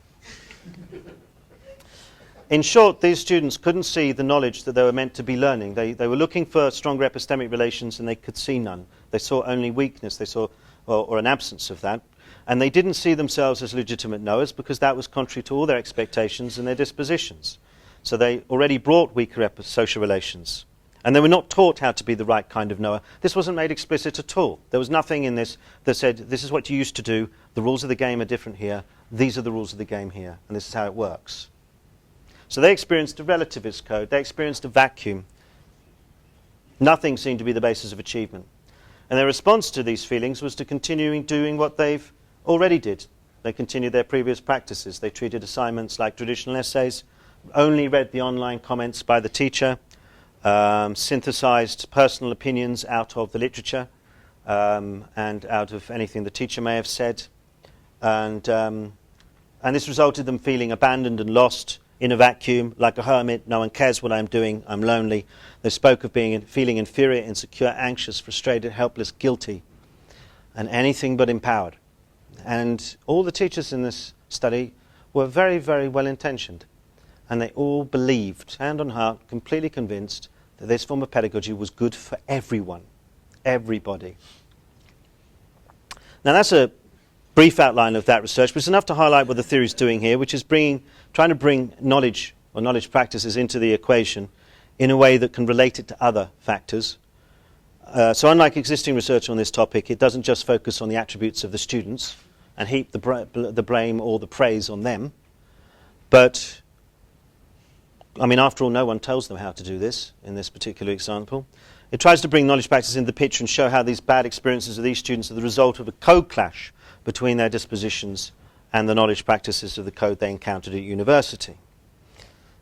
In short, these students couldn't see the knowledge that they were meant to be learning. They were looking for stronger epistemic relations, and they could see none. They saw only weakness. They saw, or an absence of that. And they didn't see themselves as legitimate knowers because that was contrary to all their expectations and their dispositions. So they already brought weaker social relations. And they were not taught how to be the right kind of knower. This wasn't made explicit at all. There was nothing in this that said, this is what you used to do, the rules of the game are different here, these are the rules of the game here, and this is how it works. So they experienced a relativist code, they experienced a vacuum. Nothing seemed to be the basis of achievement. And their response to these feelings was to continuing doing what they've already did. They continued their previous practices. They treated assignments like traditional essays, only read the online comments by the teacher, synthesized personal opinions out of the literature and out of anything the teacher may have said. And this resulted in them feeling abandoned and lost in a vacuum, like a hermit. No one cares what I'm doing. I'm lonely. They spoke of feeling inferior, insecure, anxious, frustrated, helpless, guilty, and anything but empowered. And all the teachers in this study were very, very well intentioned. And they all believed, hand on heart, completely convinced that this form of pedagogy was good for everyone, everybody. Now that's a brief outline of that research, but it's enough to highlight what the theory is doing here, which is trying to bring knowledge or knowledge practices into the equation in a way that can relate it to other factors. So unlike existing research on this topic, it doesn't just focus on the attributes of the students and heap the blame or the praise on them. But, I mean, after all, no one tells them how to do this in this particular example. It tries to bring knowledge practice into the picture and show how these bad experiences of these students are the result of a code clash between their dispositions and the knowledge practices of the code they encountered at university.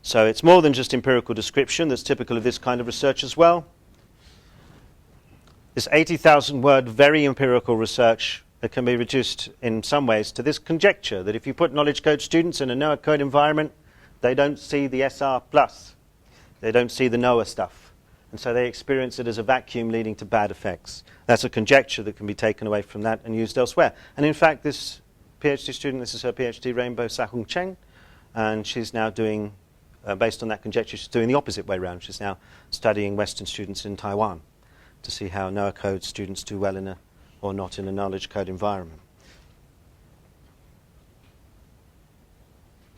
So it's more than just empirical description that's typical of this kind of research as well. This 80,000 word, very empirical research that can be reduced in some ways to this conjecture that if you put knowledge code students in a knower code environment, they don't see the SR+. They don't see the knower stuff. And so they experience it as a vacuum leading to bad effects. That's a conjecture that can be taken away from that and used elsewhere. And in fact, this PhD student, this is her PhD, Rainbow Sahung Cheng, and she's now doing, based on that conjecture, she's doing the opposite way around. She's now studying Western students in Taiwan to see how knower code students do well in or not in a knowledge code environment.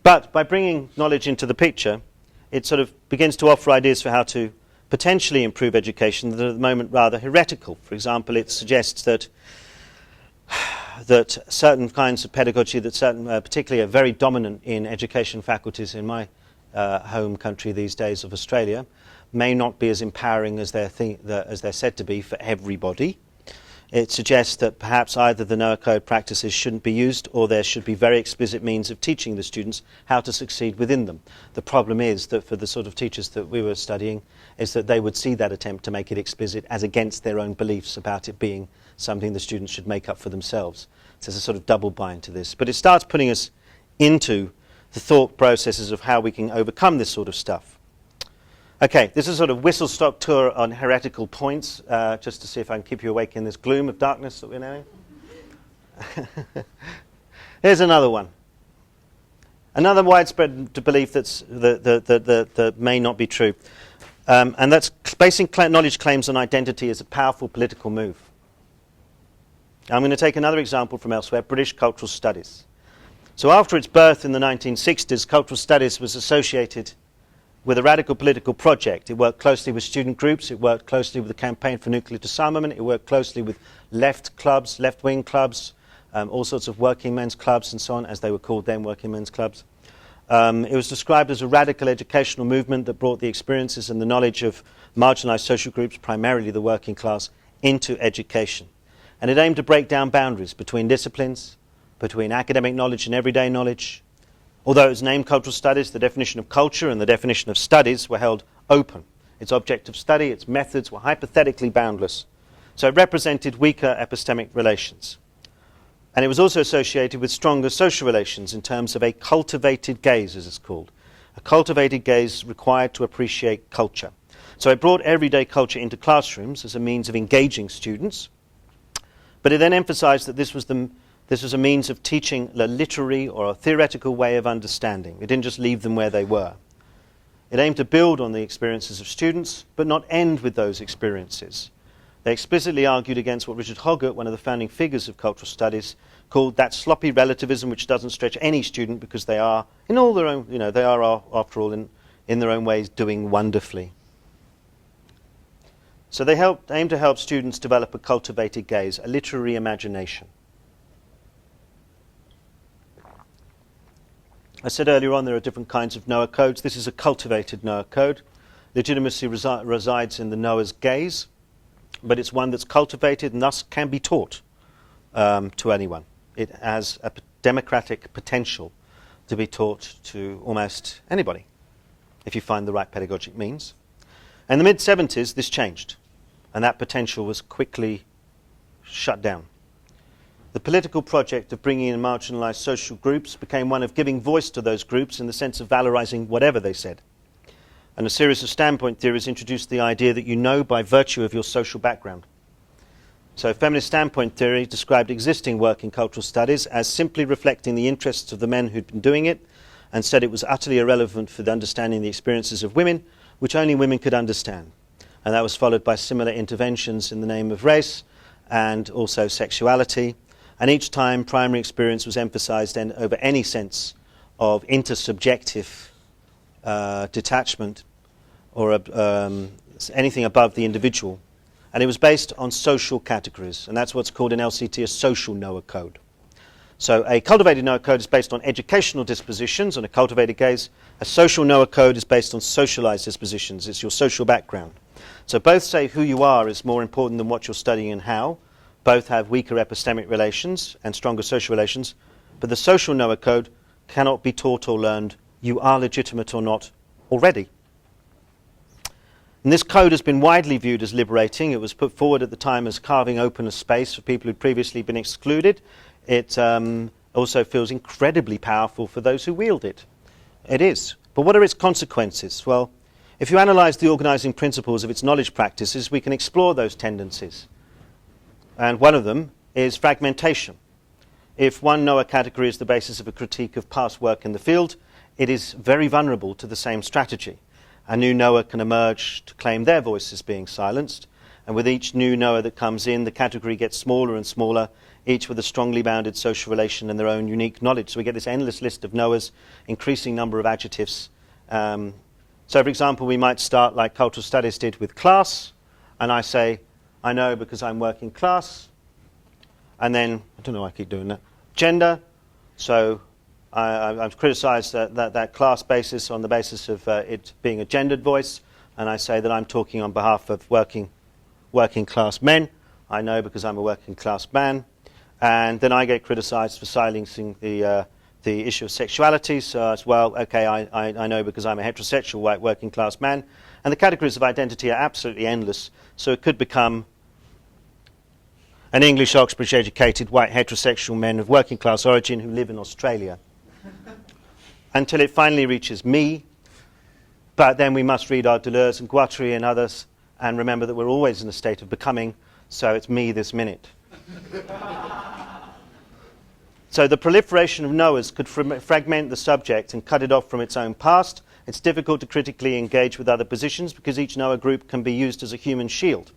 But by bringing knowledge into the picture, it sort of begins to offer ideas for how to potentially improve education that are at the moment rather heretical. For example, it suggests that certain kinds of pedagogy, particularly are very dominant in education faculties in my home country these days of Australia, may not be as empowering as they're said to be for everybody. it suggests that perhaps either the Noah Code practices shouldn't be used, or there should be very explicit means of teaching the students how to succeed within them. The problem is that for the sort of teachers that we were studying, is that they would see that attempt to make it explicit as against their own beliefs about it being something the students should make up for themselves. So there's a sort of double bind to this. But it starts putting us into the thought processes of how we can overcome this sort of stuff. Okay, this is a sort of whistle-stop tour on heretical points, just to see if I can keep you awake in this gloom of darkness that we're now in. Here's another one. Another widespread belief that may not be true. And that's basing knowledge claims on identity as a powerful political move. I'm going to take another example from elsewhere, British cultural studies. So after its birth in the 1960s, cultural studies was associated with a radical political project. It worked closely with student groups, it worked closely with the campaign for nuclear disarmament, it worked closely with left clubs, left-wing clubs, all sorts of working men's clubs and so on, as they were called then, working men's clubs. It was described as a radical educational movement that brought the experiences and the knowledge of marginalised social groups, primarily the working class, into education. And it aimed to break down boundaries between disciplines, between academic knowledge and everyday knowledge. Although it was named cultural studies, the definition of culture and the definition of studies were held open. Its object of study, its methods were hypothetically boundless. So it represented weaker epistemic relations. And it was also associated with stronger social relations in terms of a cultivated gaze, as it's called. A cultivated gaze required to appreciate culture. So it brought everyday culture into classrooms as a means of engaging students. But it then emphasized that this was a means of teaching a literary or a theoretical way of understanding. It didn't just leave them where they were. It aimed to build on the experiences of students, but not end with those experiences. They explicitly argued against what Richard Hoggart, one of the founding figures of cultural studies, called that sloppy relativism which doesn't stretch any student because they are, in all their own, they are, after all, in their own ways, doing wonderfully. So they aimed to help students develop a cultivated gaze, a literary imagination. I said earlier on there are different kinds of Noah codes. This is a cultivated Noah code. Legitimacy resides in the Noah's gaze, but it's one that's cultivated and thus can be taught to anyone. It has a democratic potential to be taught to almost anybody, if you find the right pedagogic means. In the mid-70s, this changed, and that potential was quickly shut down. The political project of bringing in marginalised social groups became one of giving voice to those groups in the sense of valorising whatever they said. And a series of standpoint theories introduced the idea that you know by virtue of your social background. So feminist standpoint theory described existing work in cultural studies as simply reflecting the interests of the men who'd been doing it, and said it was utterly irrelevant for the understanding the experiences of women, which only women could understand. And that was followed by similar interventions in the name of race and also sexuality. And each time primary experience was emphasized over any sense of intersubjective detachment or anything above the individual. And it was based on social categories, and that's what's called in LCT a social Noah code. So a cultivated Noah code is based on educational dispositions, on a cultivated gaze. A social Noah code is based on socialized dispositions. It's your social background. So both say who you are is more important than what you're studying and how. Both have weaker epistemic relations and stronger social relations. But the social Noah code cannot be taught or learned. You are legitimate or not already. And this code has been widely viewed as liberating. It was put forward at the time as carving open a space for people who'd previously been excluded. It also feels incredibly powerful for those who wield it. It is. But what are its consequences? Well, if you analyse the organising principles of its knowledge practices, we can explore those tendencies. And one of them is fragmentation. If one Noah category is the basis of a critique of past work in the field, it is very vulnerable to the same strategy. A new Noah can emerge to claim their voice is being silenced, and with each new Noah that comes in, the category gets smaller and smaller, each with a strongly bounded social relation and their own unique knowledge. So we get this endless list of Noahs, increasing number of adjectives. So for example, we might start like cultural studies did with class, and I say, I know because I'm working class, and then, I don't know why I keep doing that, gender, so I've criticised that class basis on the basis of it being a gendered voice, and I say that I'm talking on behalf of working class men, I know because I'm a working class man. And then I get criticised for silencing the issue of sexuality. So as well, okay, I know because I'm a heterosexual white working class man. And the categories of identity are absolutely endless. So it could become an English Oxbridge educated white heterosexual men of working class origin who live in Australia. Until it finally reaches me. But then we must read our Deleuze and Guattari and others and remember that we're always in a state of becoming. So it's me this minute. So the proliferation of knowers could fragment the subject and cut it off from its own past. It's difficult to critically engage with other positions because each knower group can be used as a human shield,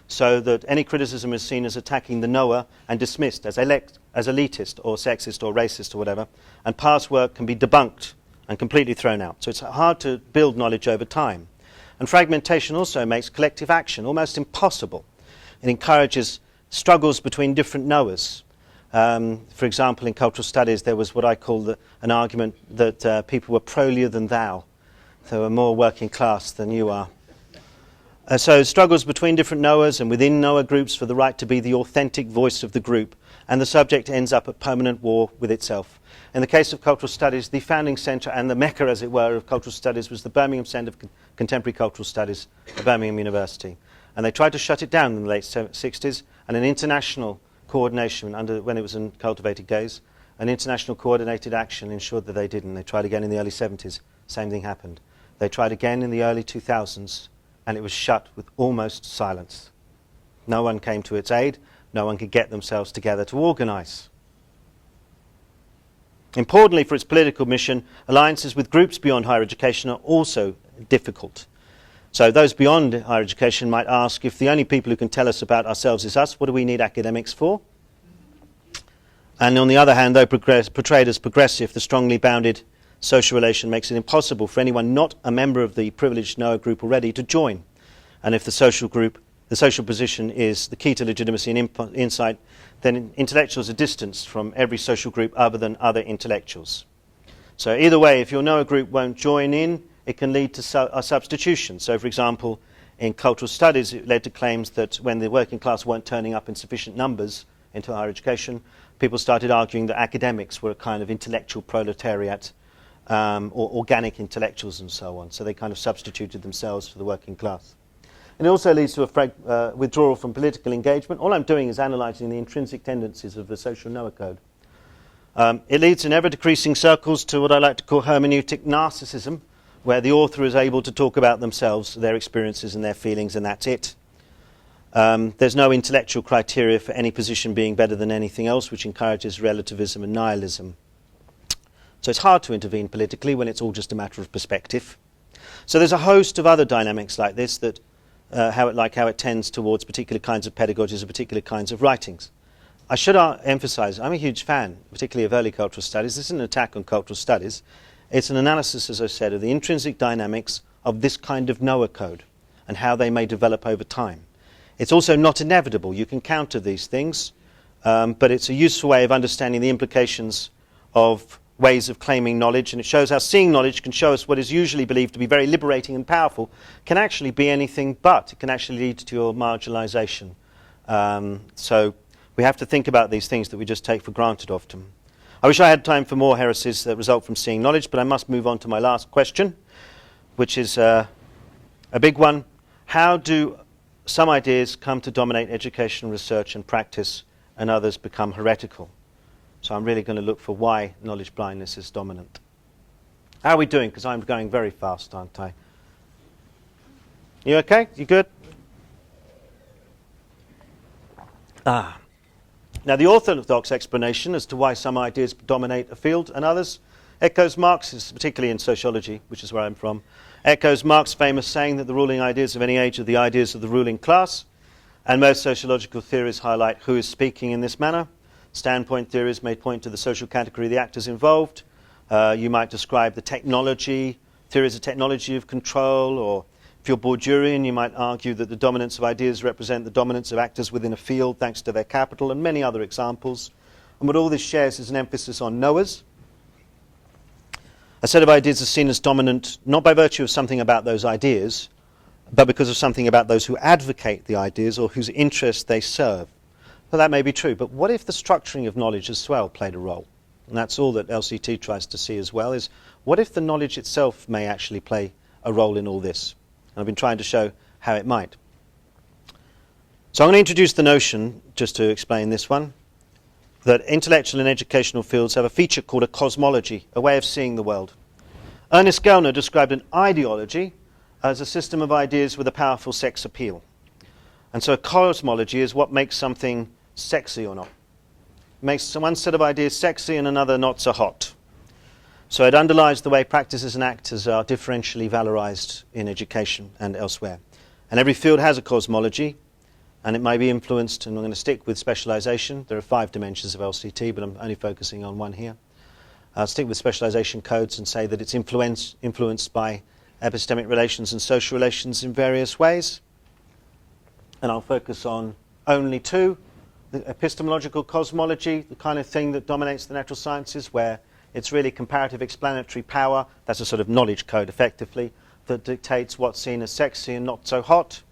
so that any criticism is seen as attacking the knower and dismissed as elitist or sexist or racist or whatever, and past work can be debunked and completely thrown out. So it's hard to build knowledge over time. And fragmentation also makes collective action almost impossible. It encourages struggles between different knowers. For example, in cultural studies, there was what I call an argument that people were prolier than thou. They were more working class than you are. So struggles between different knowers and within knower groups for the right to be the authentic voice of the group, and the subject ends up at permanent war with itself. In the case of cultural studies, the founding centre and the mecca, as it were, of cultural studies was the Birmingham Centre of Contemporary Cultural Studies at Birmingham University. And they tried to shut it down in the late 60s, and an international coordination, when it was in cultivated gaze, an international coordinated action ensured that they didn't. They tried again in the early 70s, same thing happened. They tried again in the early 2000s, and it was shut with almost silence. No one came to its aid, no one could get themselves together to organise. Importantly for its political mission, alliances with groups beyond higher education are also difficult. So those beyond higher education might ask, if the only people who can tell us about ourselves is us, what do we need academics for? And on the other hand, though portrayed as progressive, the strongly bounded social relation makes it impossible for anyone not a member of the privileged knower group already to join. And if the social position is the key to legitimacy and insight, then intellectuals are distanced from every social group other than other intellectuals. So either way, if your knower group won't join in, it can lead to a substitution. So, for example, in cultural studies, it led to claims that when the working class weren't turning up in sufficient numbers into higher education, people started arguing that academics were a kind of intellectual proletariat, or organic intellectuals and so on. So they kind of substituted themselves for the working class. And it also leads to a withdrawal from political engagement. All I'm doing is analysing the intrinsic tendencies of the social knower code. It leads in ever-decreasing circles to what I like to call hermeneutic narcissism, where the author is able to talk about themselves, their experiences and their feelings, and that's it. There's no intellectual criteria for any position being better than anything else, which encourages relativism and nihilism. So it's hard to intervene politically when it's all just a matter of perspective. So there's a host of other dynamics like this that how it tends towards particular kinds of pedagogies or particular kinds of writings. I should emphasise, I'm a huge fan, particularly of early cultural studies. This isn't an attack on cultural studies. It's an analysis, as I said, of the intrinsic dynamics of this kind of knower code and how they may develop over time. It's also not inevitable. You can counter these things, but it's a useful way of understanding the implications of ways of claiming knowledge, and it shows how seeing knowledge can show us what is usually believed to be very liberating and powerful can actually be anything but. It can actually lead to your marginalization. So we have to think about these things that we just take for granted often. I wish I had time for more heresies that result from seeing knowledge, but I must move on to my last question, which is a big one. How do some ideas come to dominate education, research and practice, and others become heretical? So I'm really going to look for why knowledge blindness is dominant. How are we doing? Because I'm going very fast, aren't I? You okay? You good? Now, the orthodox explanation as to why some ideas dominate a field and others echoes Marx's, particularly in sociology, which is where I'm from, echoes Marx's famous saying that the ruling ideas of any age are the ideas of the ruling class, and most sociological theories highlight who is speaking in this manner. Standpoint theories may point to the social category of the actors involved. You might describe the technology, theories of technology of control, or if you're Bourdieuian, you might argue that the dominance of ideas represent the dominance of actors within a field thanks to their capital, and many other examples. And what all this shares is an emphasis on knowers. A set of ideas is seen as dominant not by virtue of something about those ideas, but because of something about those who advocate the ideas or whose interests they serve. Well, that may be true, but what if the structuring of knowledge as well played a role? And that's all that LCT tries to see as well, is what if the knowledge itself may actually play a role in all this? And I've been trying to show how it might. So I'm going to introduce the notion, just to explain this one, that intellectual and educational fields have a feature called a cosmology, a way of seeing the world. Ernest Gellner described an ideology as a system of ideas with a powerful sex appeal. And so a cosmology is what makes something sexy or not. It makes one set of ideas sexy and another not so hot. So it underlies the way practices and actors are differentially valorized in education and elsewhere. And every field has a cosmology, and it may be influenced, and I'm going to stick with specialization. There are 5 dimensions of LCT, but I'm only focusing on one here. I'll stick with specialization codes and say that it's influenced by epistemic relations and social relations in various ways. And I'll focus on only 2. The epistemological cosmology, the kind of thing that dominates the natural sciences, where it's really comparative explanatory power, that's a sort of knowledge code effectively, that dictates what's seen as sexy and not so hot.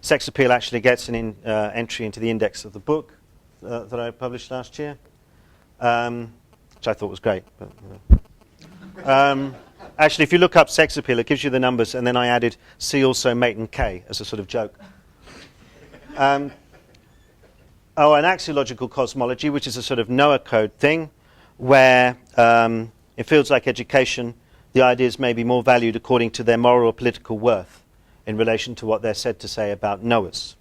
Sex appeal actually gets an entry into the index of the book that I published last year, which I thought was great. But, actually, if you look up sex appeal, it gives you the numbers, and then I added see also mate and K as a sort of joke. An axiological cosmology, which is a sort of Noah code thing, where in fields like education, the ideas may be more valued according to their moral or political worth in relation to what they're said to say about knowers.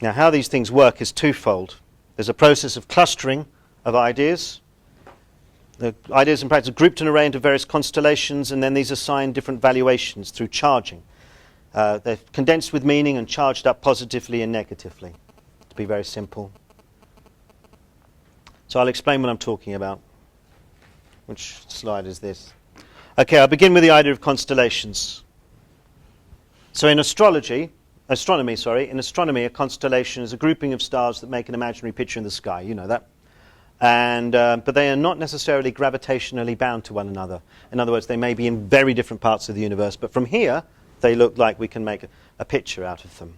Now, how these things work is twofold. There's a process of clustering of ideas. The ideas in practice are grouped and arranged into various constellations, and then these assign different valuations through charging. They're condensed with meaning and charged up positively and negatively, to be very simple. So I'll explain what I'm talking about. Which slide is this? Okay, I'll begin with the idea of constellations. So in astronomy, a constellation is a grouping of stars that make an imaginary picture in the sky. You know that. And but they are not necessarily gravitationally bound to one another. In other words, they may be in very different parts of the universe, but from here, they look like we can make a picture out of them.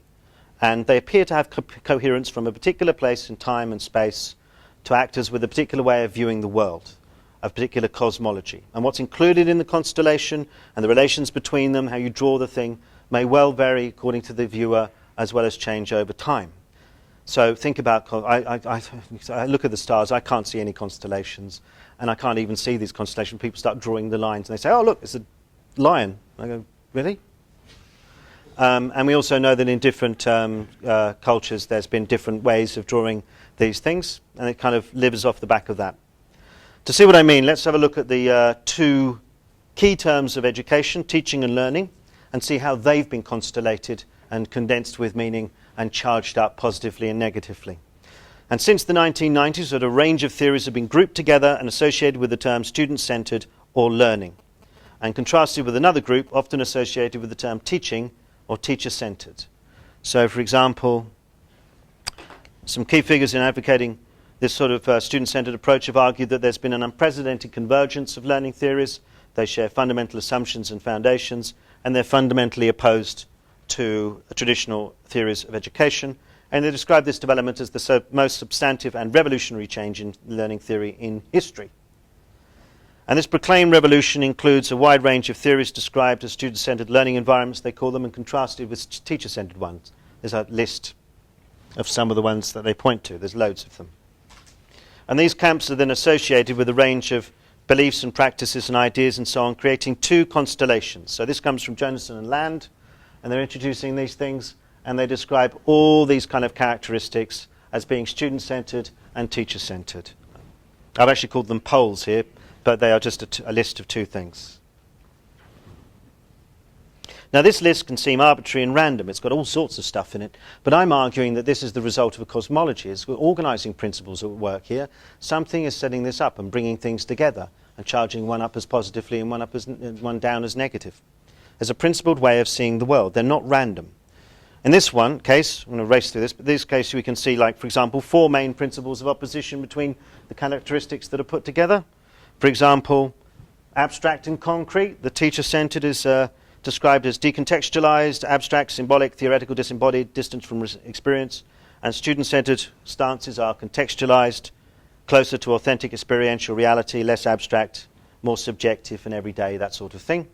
And they appear to have coherence from a particular place in time and space to actors with a particular way of viewing the world, a particular cosmology. And what's included in the constellation and the relations between them, how you draw the thing, may well vary according to the viewer as well as change over time. So think about, I look at the stars, I can't see any constellations, and I can't even see these constellations. People start drawing the lines, and they say, oh, look, it's a lion. I go, really? And we also know that in different cultures, there's been different ways of drawing these things, and it kind of lives off the back of that. To see what I mean, let's have a look at the 2 key terms of education, teaching and learning, and see how they've been constellated and condensed with meaning and charged up positively and negatively. And since the 1990s, a range of theories have been grouped together and associated with the term student-centered or learning, and contrasted with another group often associated with the term teaching or teacher-centered. So, for example, some key figures in advocating this sort of student-centered approach have argued that there's been an unprecedented convergence of learning theories. They share fundamental assumptions and foundations, and they're fundamentally opposed to traditional theories of education. And they describe this development as the most substantive and revolutionary change in learning theory in history. And this proclaimed revolution includes a wide range of theories described as student-centered learning environments, they call them, and contrasted with teacher-centered ones. There's a list of some of the ones that they point to. There's loads of them. And these camps are then associated with a range of beliefs and practices and ideas and so on, creating 2 constellations. So this comes from Jonasson and Land, and they're introducing these things, and they describe all these kind of characteristics as being student-centered and teacher-centered. I've actually called them poles here, but they are just a list of 2 things. Now, this list can seem arbitrary and random. It's got all sorts of stuff in it. But I'm arguing that this is the result of a cosmology. It's organizing principles at work here. Something is setting this up and bringing things together and charging one up as positively and one down as negative. There's a principled way of seeing the world. They're not random. In this case, I'm going to race through this, but in this case we can see, like, for example, 4 main principles of opposition between the characteristics that are put together. For example, abstract and concrete. The teacher-centered is described as decontextualized, abstract, symbolic, theoretical, disembodied, distant from experience, and student-centered stances are contextualized, closer to authentic experiential reality, less abstract, more subjective and everyday, that sort of thing.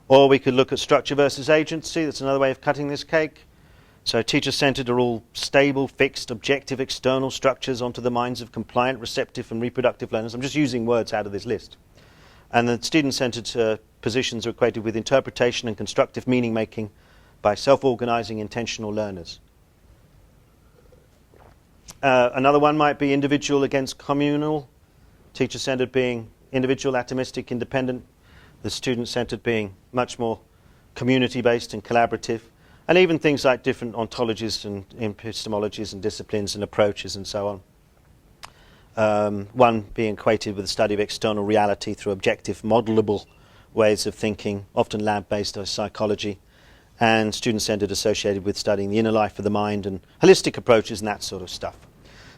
Or we could look at structure versus agency. That's another way of cutting this cake. So teacher-centered are all stable, fixed, objective, external structures onto the minds of compliant, receptive and reproductive learners. I'm just using words out of this list. And the student-centered positions are equated with interpretation and constructive meaning-making by self-organizing intentional learners. Another one might be individual against communal, teacher-centered being individual, atomistic, independent, the student-centered being much more community-based and collaborative, and even things like different ontologies and epistemologies and disciplines and approaches and so on. One being equated with the study of external reality through objective, modelable ways of thinking, often lab-based psychology, and student-centered associated with studying the inner life of the mind and holistic approaches and that sort of stuff.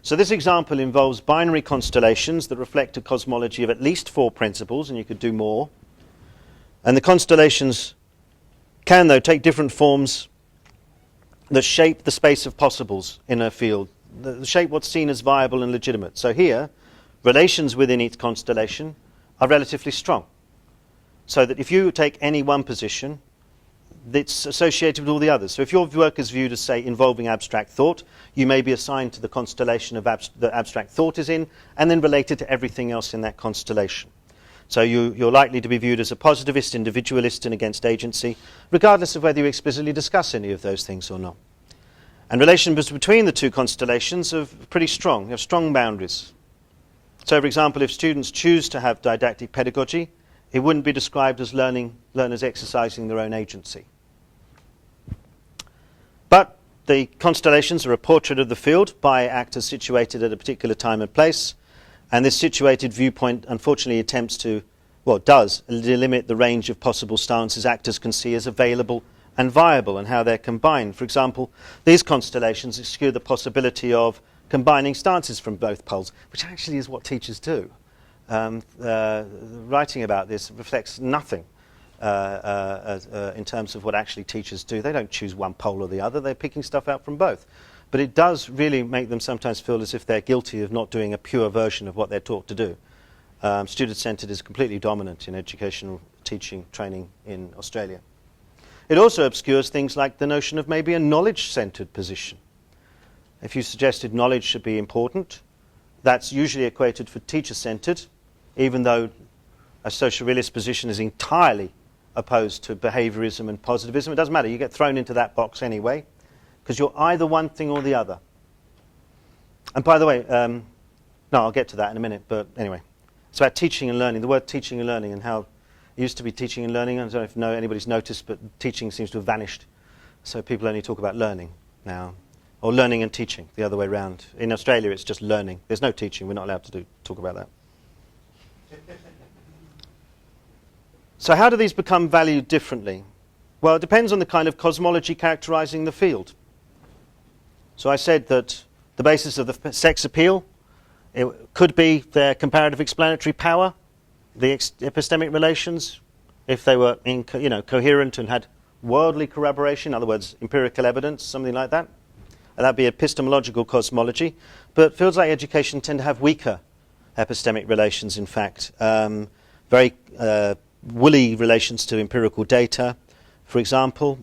So this example involves binary constellations that reflect a cosmology of at least 4 principles, and you could do more. And the constellations can, though, take different forms that shape the space of possibles in a field, that shape what's seen as viable and legitimate. So here, relations within each constellation are relatively strong. So that if you take any one position, it's associated with all the others. So if your work is viewed as, say, involving abstract thought, you may be assigned to the constellation of that abstract thought is in, and then related to everything else in that constellation. So you're likely to be viewed as a positivist, individualist, and against agency, regardless of whether you explicitly discuss any of those things or not. And relations between the two constellations are pretty strong. You have strong boundaries. So, for example, if students choose to have didactic pedagogy, it wouldn't be described as learners exercising their own agency. But the constellations are a portrait of the field by actors situated at a particular time and place, and this situated viewpoint unfortunately attempts to, well, does delimit the range of possible stances actors can see as available and viable and how they're combined. For example, these constellations exclude the possibility of combining stances from both poles, which actually is what teachers do. Writing about this reflects nothing in terms of what actually teachers do. They don't choose one pole or the other. They're picking stuff out from both. But it does really make them sometimes feel as if they're guilty of not doing a pure version of what they're taught to do. Student-centered is completely dominant in educational teaching training in Australia. It also obscures things like the notion of maybe a knowledge-centered position. If you suggested knowledge should be important, that's usually equated for teacher-centered, even though a social realist position is entirely opposed to behaviorism and positivism. It doesn't matter, you get thrown into that box anyway, because you're either one thing or the other. And by the way, no, I'll get to that in a minute, but anyway. It's about teaching and learning, the word teaching and learning, and how it used to be teaching and learning. I don't know if anybody's noticed, but teaching seems to have vanished. So people only talk about learning now, or learning and teaching, the other way around. In Australia, it's just learning. There's no teaching. We're not allowed to talk about that. So how do these become valued differently? Well, it depends on the kind of cosmology characterizing the field. So I said that the basis of the sex appeal, it could be their comparative explanatory power, the epistemic relations, if they were coherent and had worldly corroboration, in other words, empirical evidence, something like that. And that'd be epistemological cosmology. But fields like education tend to have weaker epistemic relations, in fact. Very woolly relations to empirical data, for example.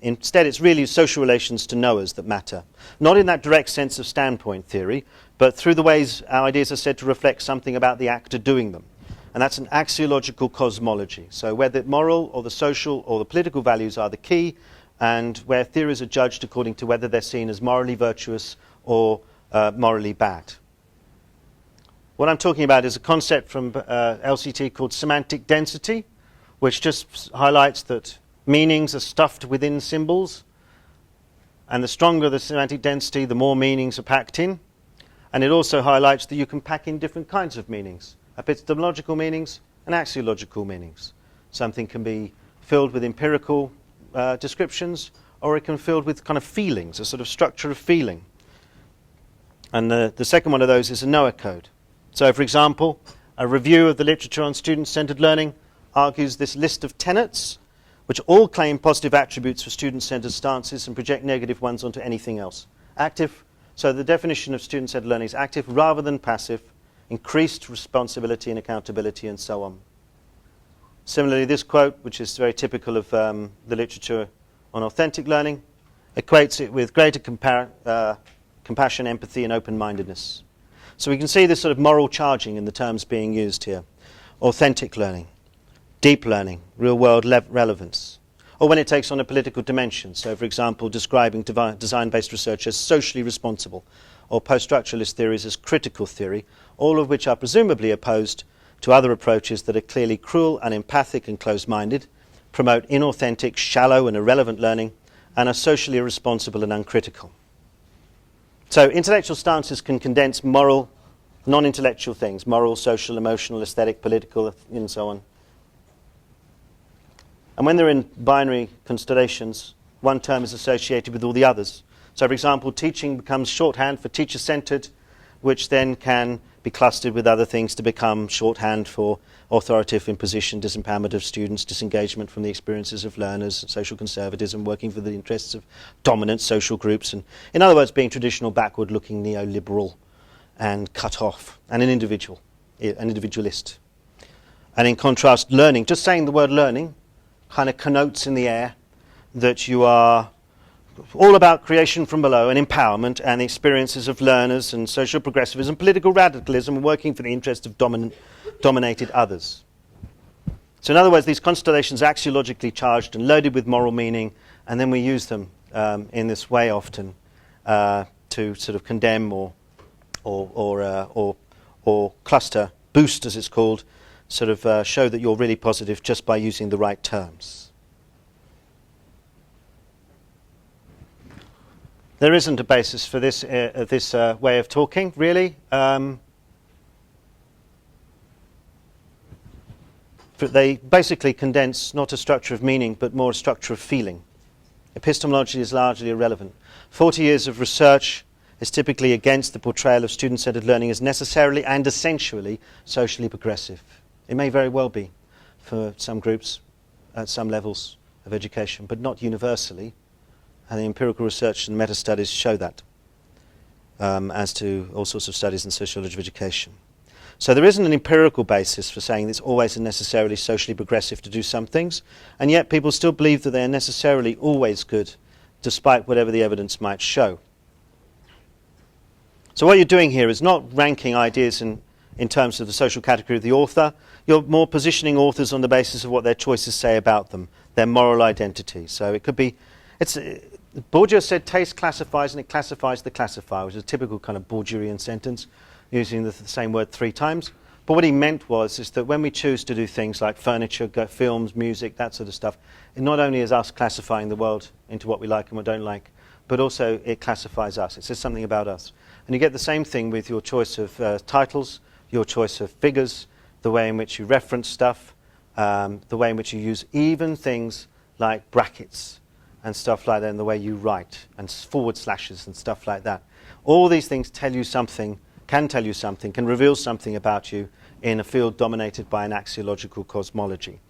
Instead, it's really social relations to knowers that matter. Not in that direct sense of standpoint theory, but through the ways our ideas are said to reflect something about the actor doing them. And that's an axiological cosmology. So where the moral or the social or the political values are the key, and where theories are judged according to whether they're seen as morally virtuous or morally bad. What I'm talking about is a concept from LCT called semantic density, which just highlights that meanings are stuffed within symbols, and the stronger the semantic density, the more meanings are packed in. And it also highlights that you can pack in different kinds of meanings, epistemological meanings and axiological meanings. Something can be filled with empirical descriptions, or it can be filled with kind of feelings, a sort of structure of feeling. And the second one of those is a Noah code. So, for example, a review of the literature on student-centered learning argues this list of tenets, which all claim positive attributes for student-centered stances and project negative ones onto anything else. Active, so the definition of student-centered learning is active rather than passive, increased responsibility and accountability, and so on. Similarly, this quote, which is very typical of the literature on authentic learning, equates it with greater compassion, empathy, and open-mindedness. So we can see this sort of moral charging in the terms being used here. Authentic learning, deep learning, real-world relevance, or when it takes on a political dimension. So, for example, describing design-based research as socially responsible, or post-structuralist theories as critical theory, all of which are presumably opposed to other approaches that are clearly cruel, unempathic, and closed-minded, promote inauthentic, shallow, and irrelevant learning, and are socially irresponsible and uncritical. So intellectual stances can condense moral, non-intellectual things, moral, social, emotional, aesthetic, political, and so on. And when they're in binary constellations, one term is associated with all the others. So, for example, teaching becomes shorthand for teacher-centered, which then can be clustered with other things to become shorthand for authoritative imposition, disempowerment of students, disengagement from the experiences of learners, social conservatism, working for the interests of dominant social groups, and in other words, being traditional, backward-looking, neoliberal, and cut off, and an individualist. And in contrast, learning, just saying the word learning, kind of connotes in the air that you are all about creation from below and empowerment and the experiences of learners and social progressivism, political radicalism, and working for the interests of dominated others. So in other words, these constellations are axiologically charged and loaded with moral meaning, and then we use them in this way often to sort of condemn or cluster, boost as it's called, sort of show that you're really positive just by using the right terms. There isn't a basis for this way of talking, really. They basically condense not a structure of meaning, but more a structure of feeling. Epistemology is largely irrelevant. 40 years of research is typically against the portrayal of student-centered learning as necessarily and essentially socially progressive. It may very well be for some groups at some levels of education, but not universally. And the empirical research and meta-studies show that, as to all sorts of studies in sociology of education. So there isn't an empirical basis for saying it's always and necessarily socially progressive to do some things, and yet people still believe that they are necessarily always good, despite whatever the evidence might show. So what you're doing here is not ranking ideas in terms of the social category of the author. You're more positioning authors on the basis of what their choices say about them, their moral identity. So it could be, Bourdieu said taste classifies, and it classifies the classifier, which is a typical kind of Bourdieuian sentence, using the same word 3 times. But what he meant is that when we choose to do things like furniture, films, music, that sort of stuff, it not only is us classifying the world into what we like and what we don't like, but also it classifies us. It says something about us. And you get the same thing with your choice of titles, your choice of figures, the way in which you reference stuff, the way in which you use even things like brackets and stuff like that, and the way you write, and forward slashes and stuff like that. All these things tell you something, can reveal something about you in a field dominated by an axiological cosmology.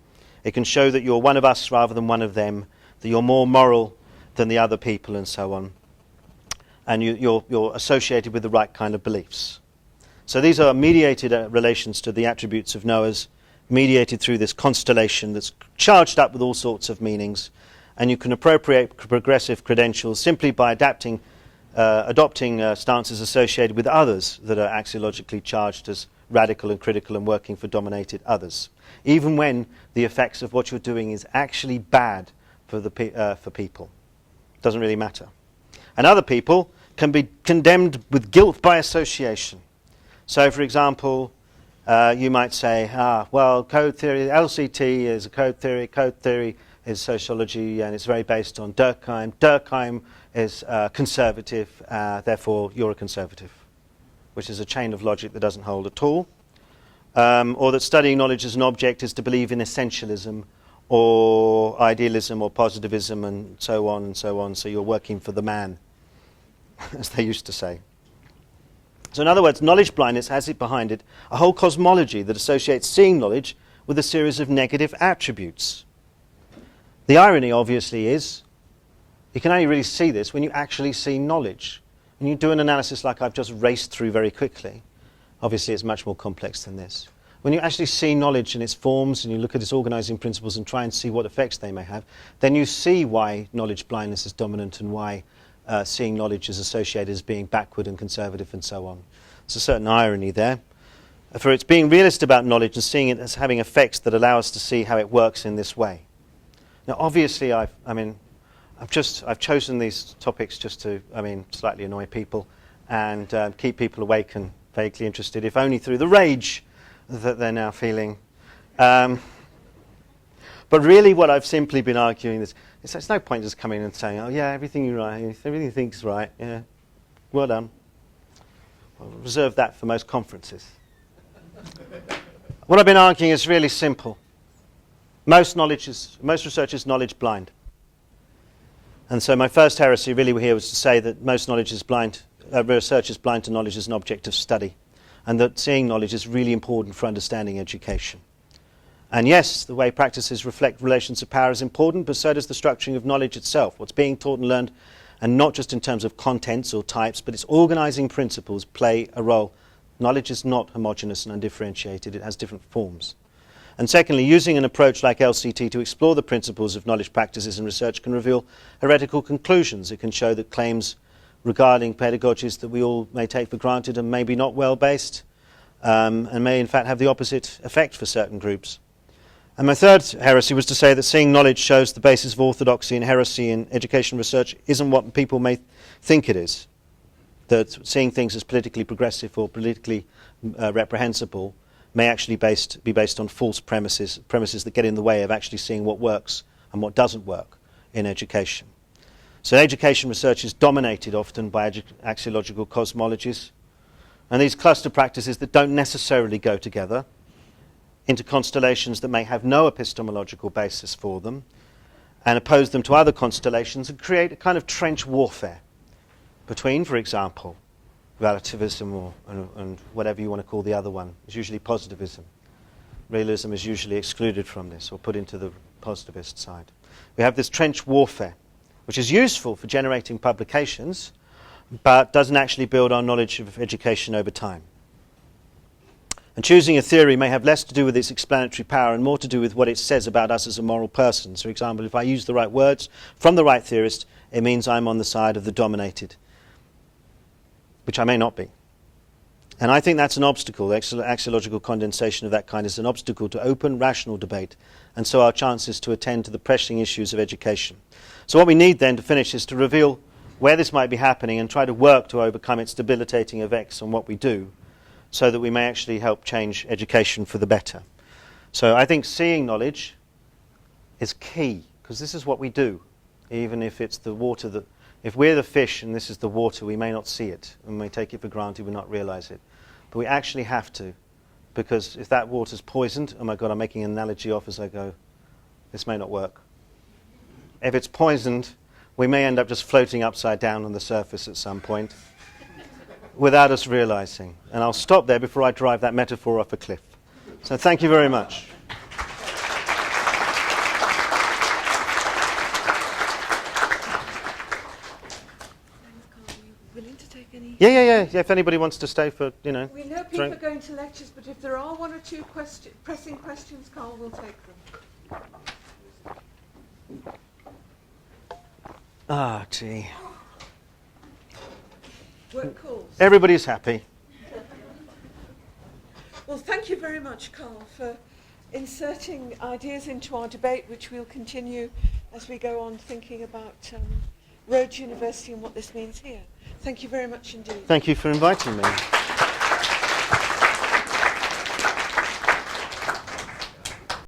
It can show that you're one of us rather than one of them, that you're more moral than the other people, and so on. And you're associated with the right kind of beliefs. So these are mediated relations to the attributes of knowers, mediated through this constellation that's charged up with all sorts of meanings, and you can appropriate progressive credentials simply by adopting stances associated with others that are axiologically charged as radical and critical and working for dominated others, even when the effects of what you're doing is actually bad for people. It doesn't really matter. And other people can be condemned with guilt by association. So, for example, you might say, well, code theory, LCT is a code theory is sociology, and it's very based on Durkheim. Durkheim is conservative, therefore you're a conservative, which is a chain of logic that doesn't hold at all. Or that studying knowledge as an object is to believe in essentialism or idealism or positivism and so on and so on, so you're working for the man, as they used to say. So in other words, knowledge blindness has it behind it a whole cosmology that associates seeing knowledge with a series of negative attributes. The irony, obviously, is you can only really see this when you actually see knowledge. When you do an analysis like I've just raced through very quickly, obviously it's much more complex than this. When you actually see knowledge in its forms and you look at its organizing principles and try and see what effects they may have, then you see why knowledge blindness is dominant and why seeing knowledge is associated as being backward and conservative and so on. There's a certain irony there. For it's being realist about knowledge and seeing it as having effects that allow us to see how it works in this way. Now, obviously, I've chosen these topics just to, slightly annoy people and keep people awake and vaguely interested, if only through the rage that they're now feeling. But really what I've simply been arguing is there's no point just coming in and saying, oh yeah, everything you write, everything you think's right, yeah, well done. I'll reserve that for most conferences. What I've been arguing is really simple. Most research is knowledge blind. And so my first heresy really here was to say that most knowledge is blind, research is blind to knowledge as an object of study, and that seeing knowledge is really important for understanding education. And yes, the way practices reflect relations of power is important, but so does the structuring of knowledge itself, what's being taught and learned, and not just in terms of contents or types, but its organizing principles play a role. Knowledge is not homogeneous and undifferentiated, it has different forms. And secondly, using an approach like LCT to explore the principles of knowledge practices and research can reveal heretical conclusions. It can show that claims regarding pedagogies that we all may take for granted are maybe not well-based, and may in fact have the opposite effect for certain groups. And my third heresy was to say that seeing knowledge shows the basis of orthodoxy and heresy in education research isn't what people may think it is. That seeing things as politically progressive or politically reprehensible may actually be based on false premises that get in the way of actually seeing what works and what doesn't work in education. So education research is dominated often by axiological cosmologies, and these cluster practices that don't necessarily go together into constellations that may have no epistemological basis for them, and oppose them to other constellations and create a kind of trench warfare between, for example, relativism and whatever you want to call the other one. It's usually positivism. Realism is usually excluded from this or put into the positivist side. We have this trench warfare, which is useful for generating publications, but doesn't actually build our knowledge of education over time. And choosing a theory may have less to do with its explanatory power and more to do with what it says about us as a moral person. So, for example, if I use the right words from the right theorist, it means I'm on the side of the dominated, which I may not be. And I think that's an obstacle. The axiological condensation of that kind is an obstacle to open, rational debate, and so our chances to attend to the pressing issues of education. So what we need then to finish is to reveal where this might be happening and try to work to overcome its debilitating effects on what we do, so that we may actually help change education for the better. So I think seeing knowledge is key, because this is what we do. Even if it's the water that, if we're the fish and this is the water, we may not see it, and we take it for granted, we not realize it. But we actually have to, because if that water's poisoned, oh my God, I'm making an analogy off as I go, this may not work. If it's poisoned, we may end up just floating upside down on the surface at some point, without us realizing. And I'll stop there before I drive that metaphor off a cliff. So thank you very much. Willing to take any? Yeah. If anybody wants to stay for, We know people drink. are going to lectures, but if there are one or two pressing questions, Karl will take them. Ah, gee. Work calls. Everybody's happy. Well, thank you very much, Karl, for inserting ideas into our debate, which we'll continue as we go on thinking about Rhodes University and what this means here. Thank you very much indeed. Thank you for inviting me.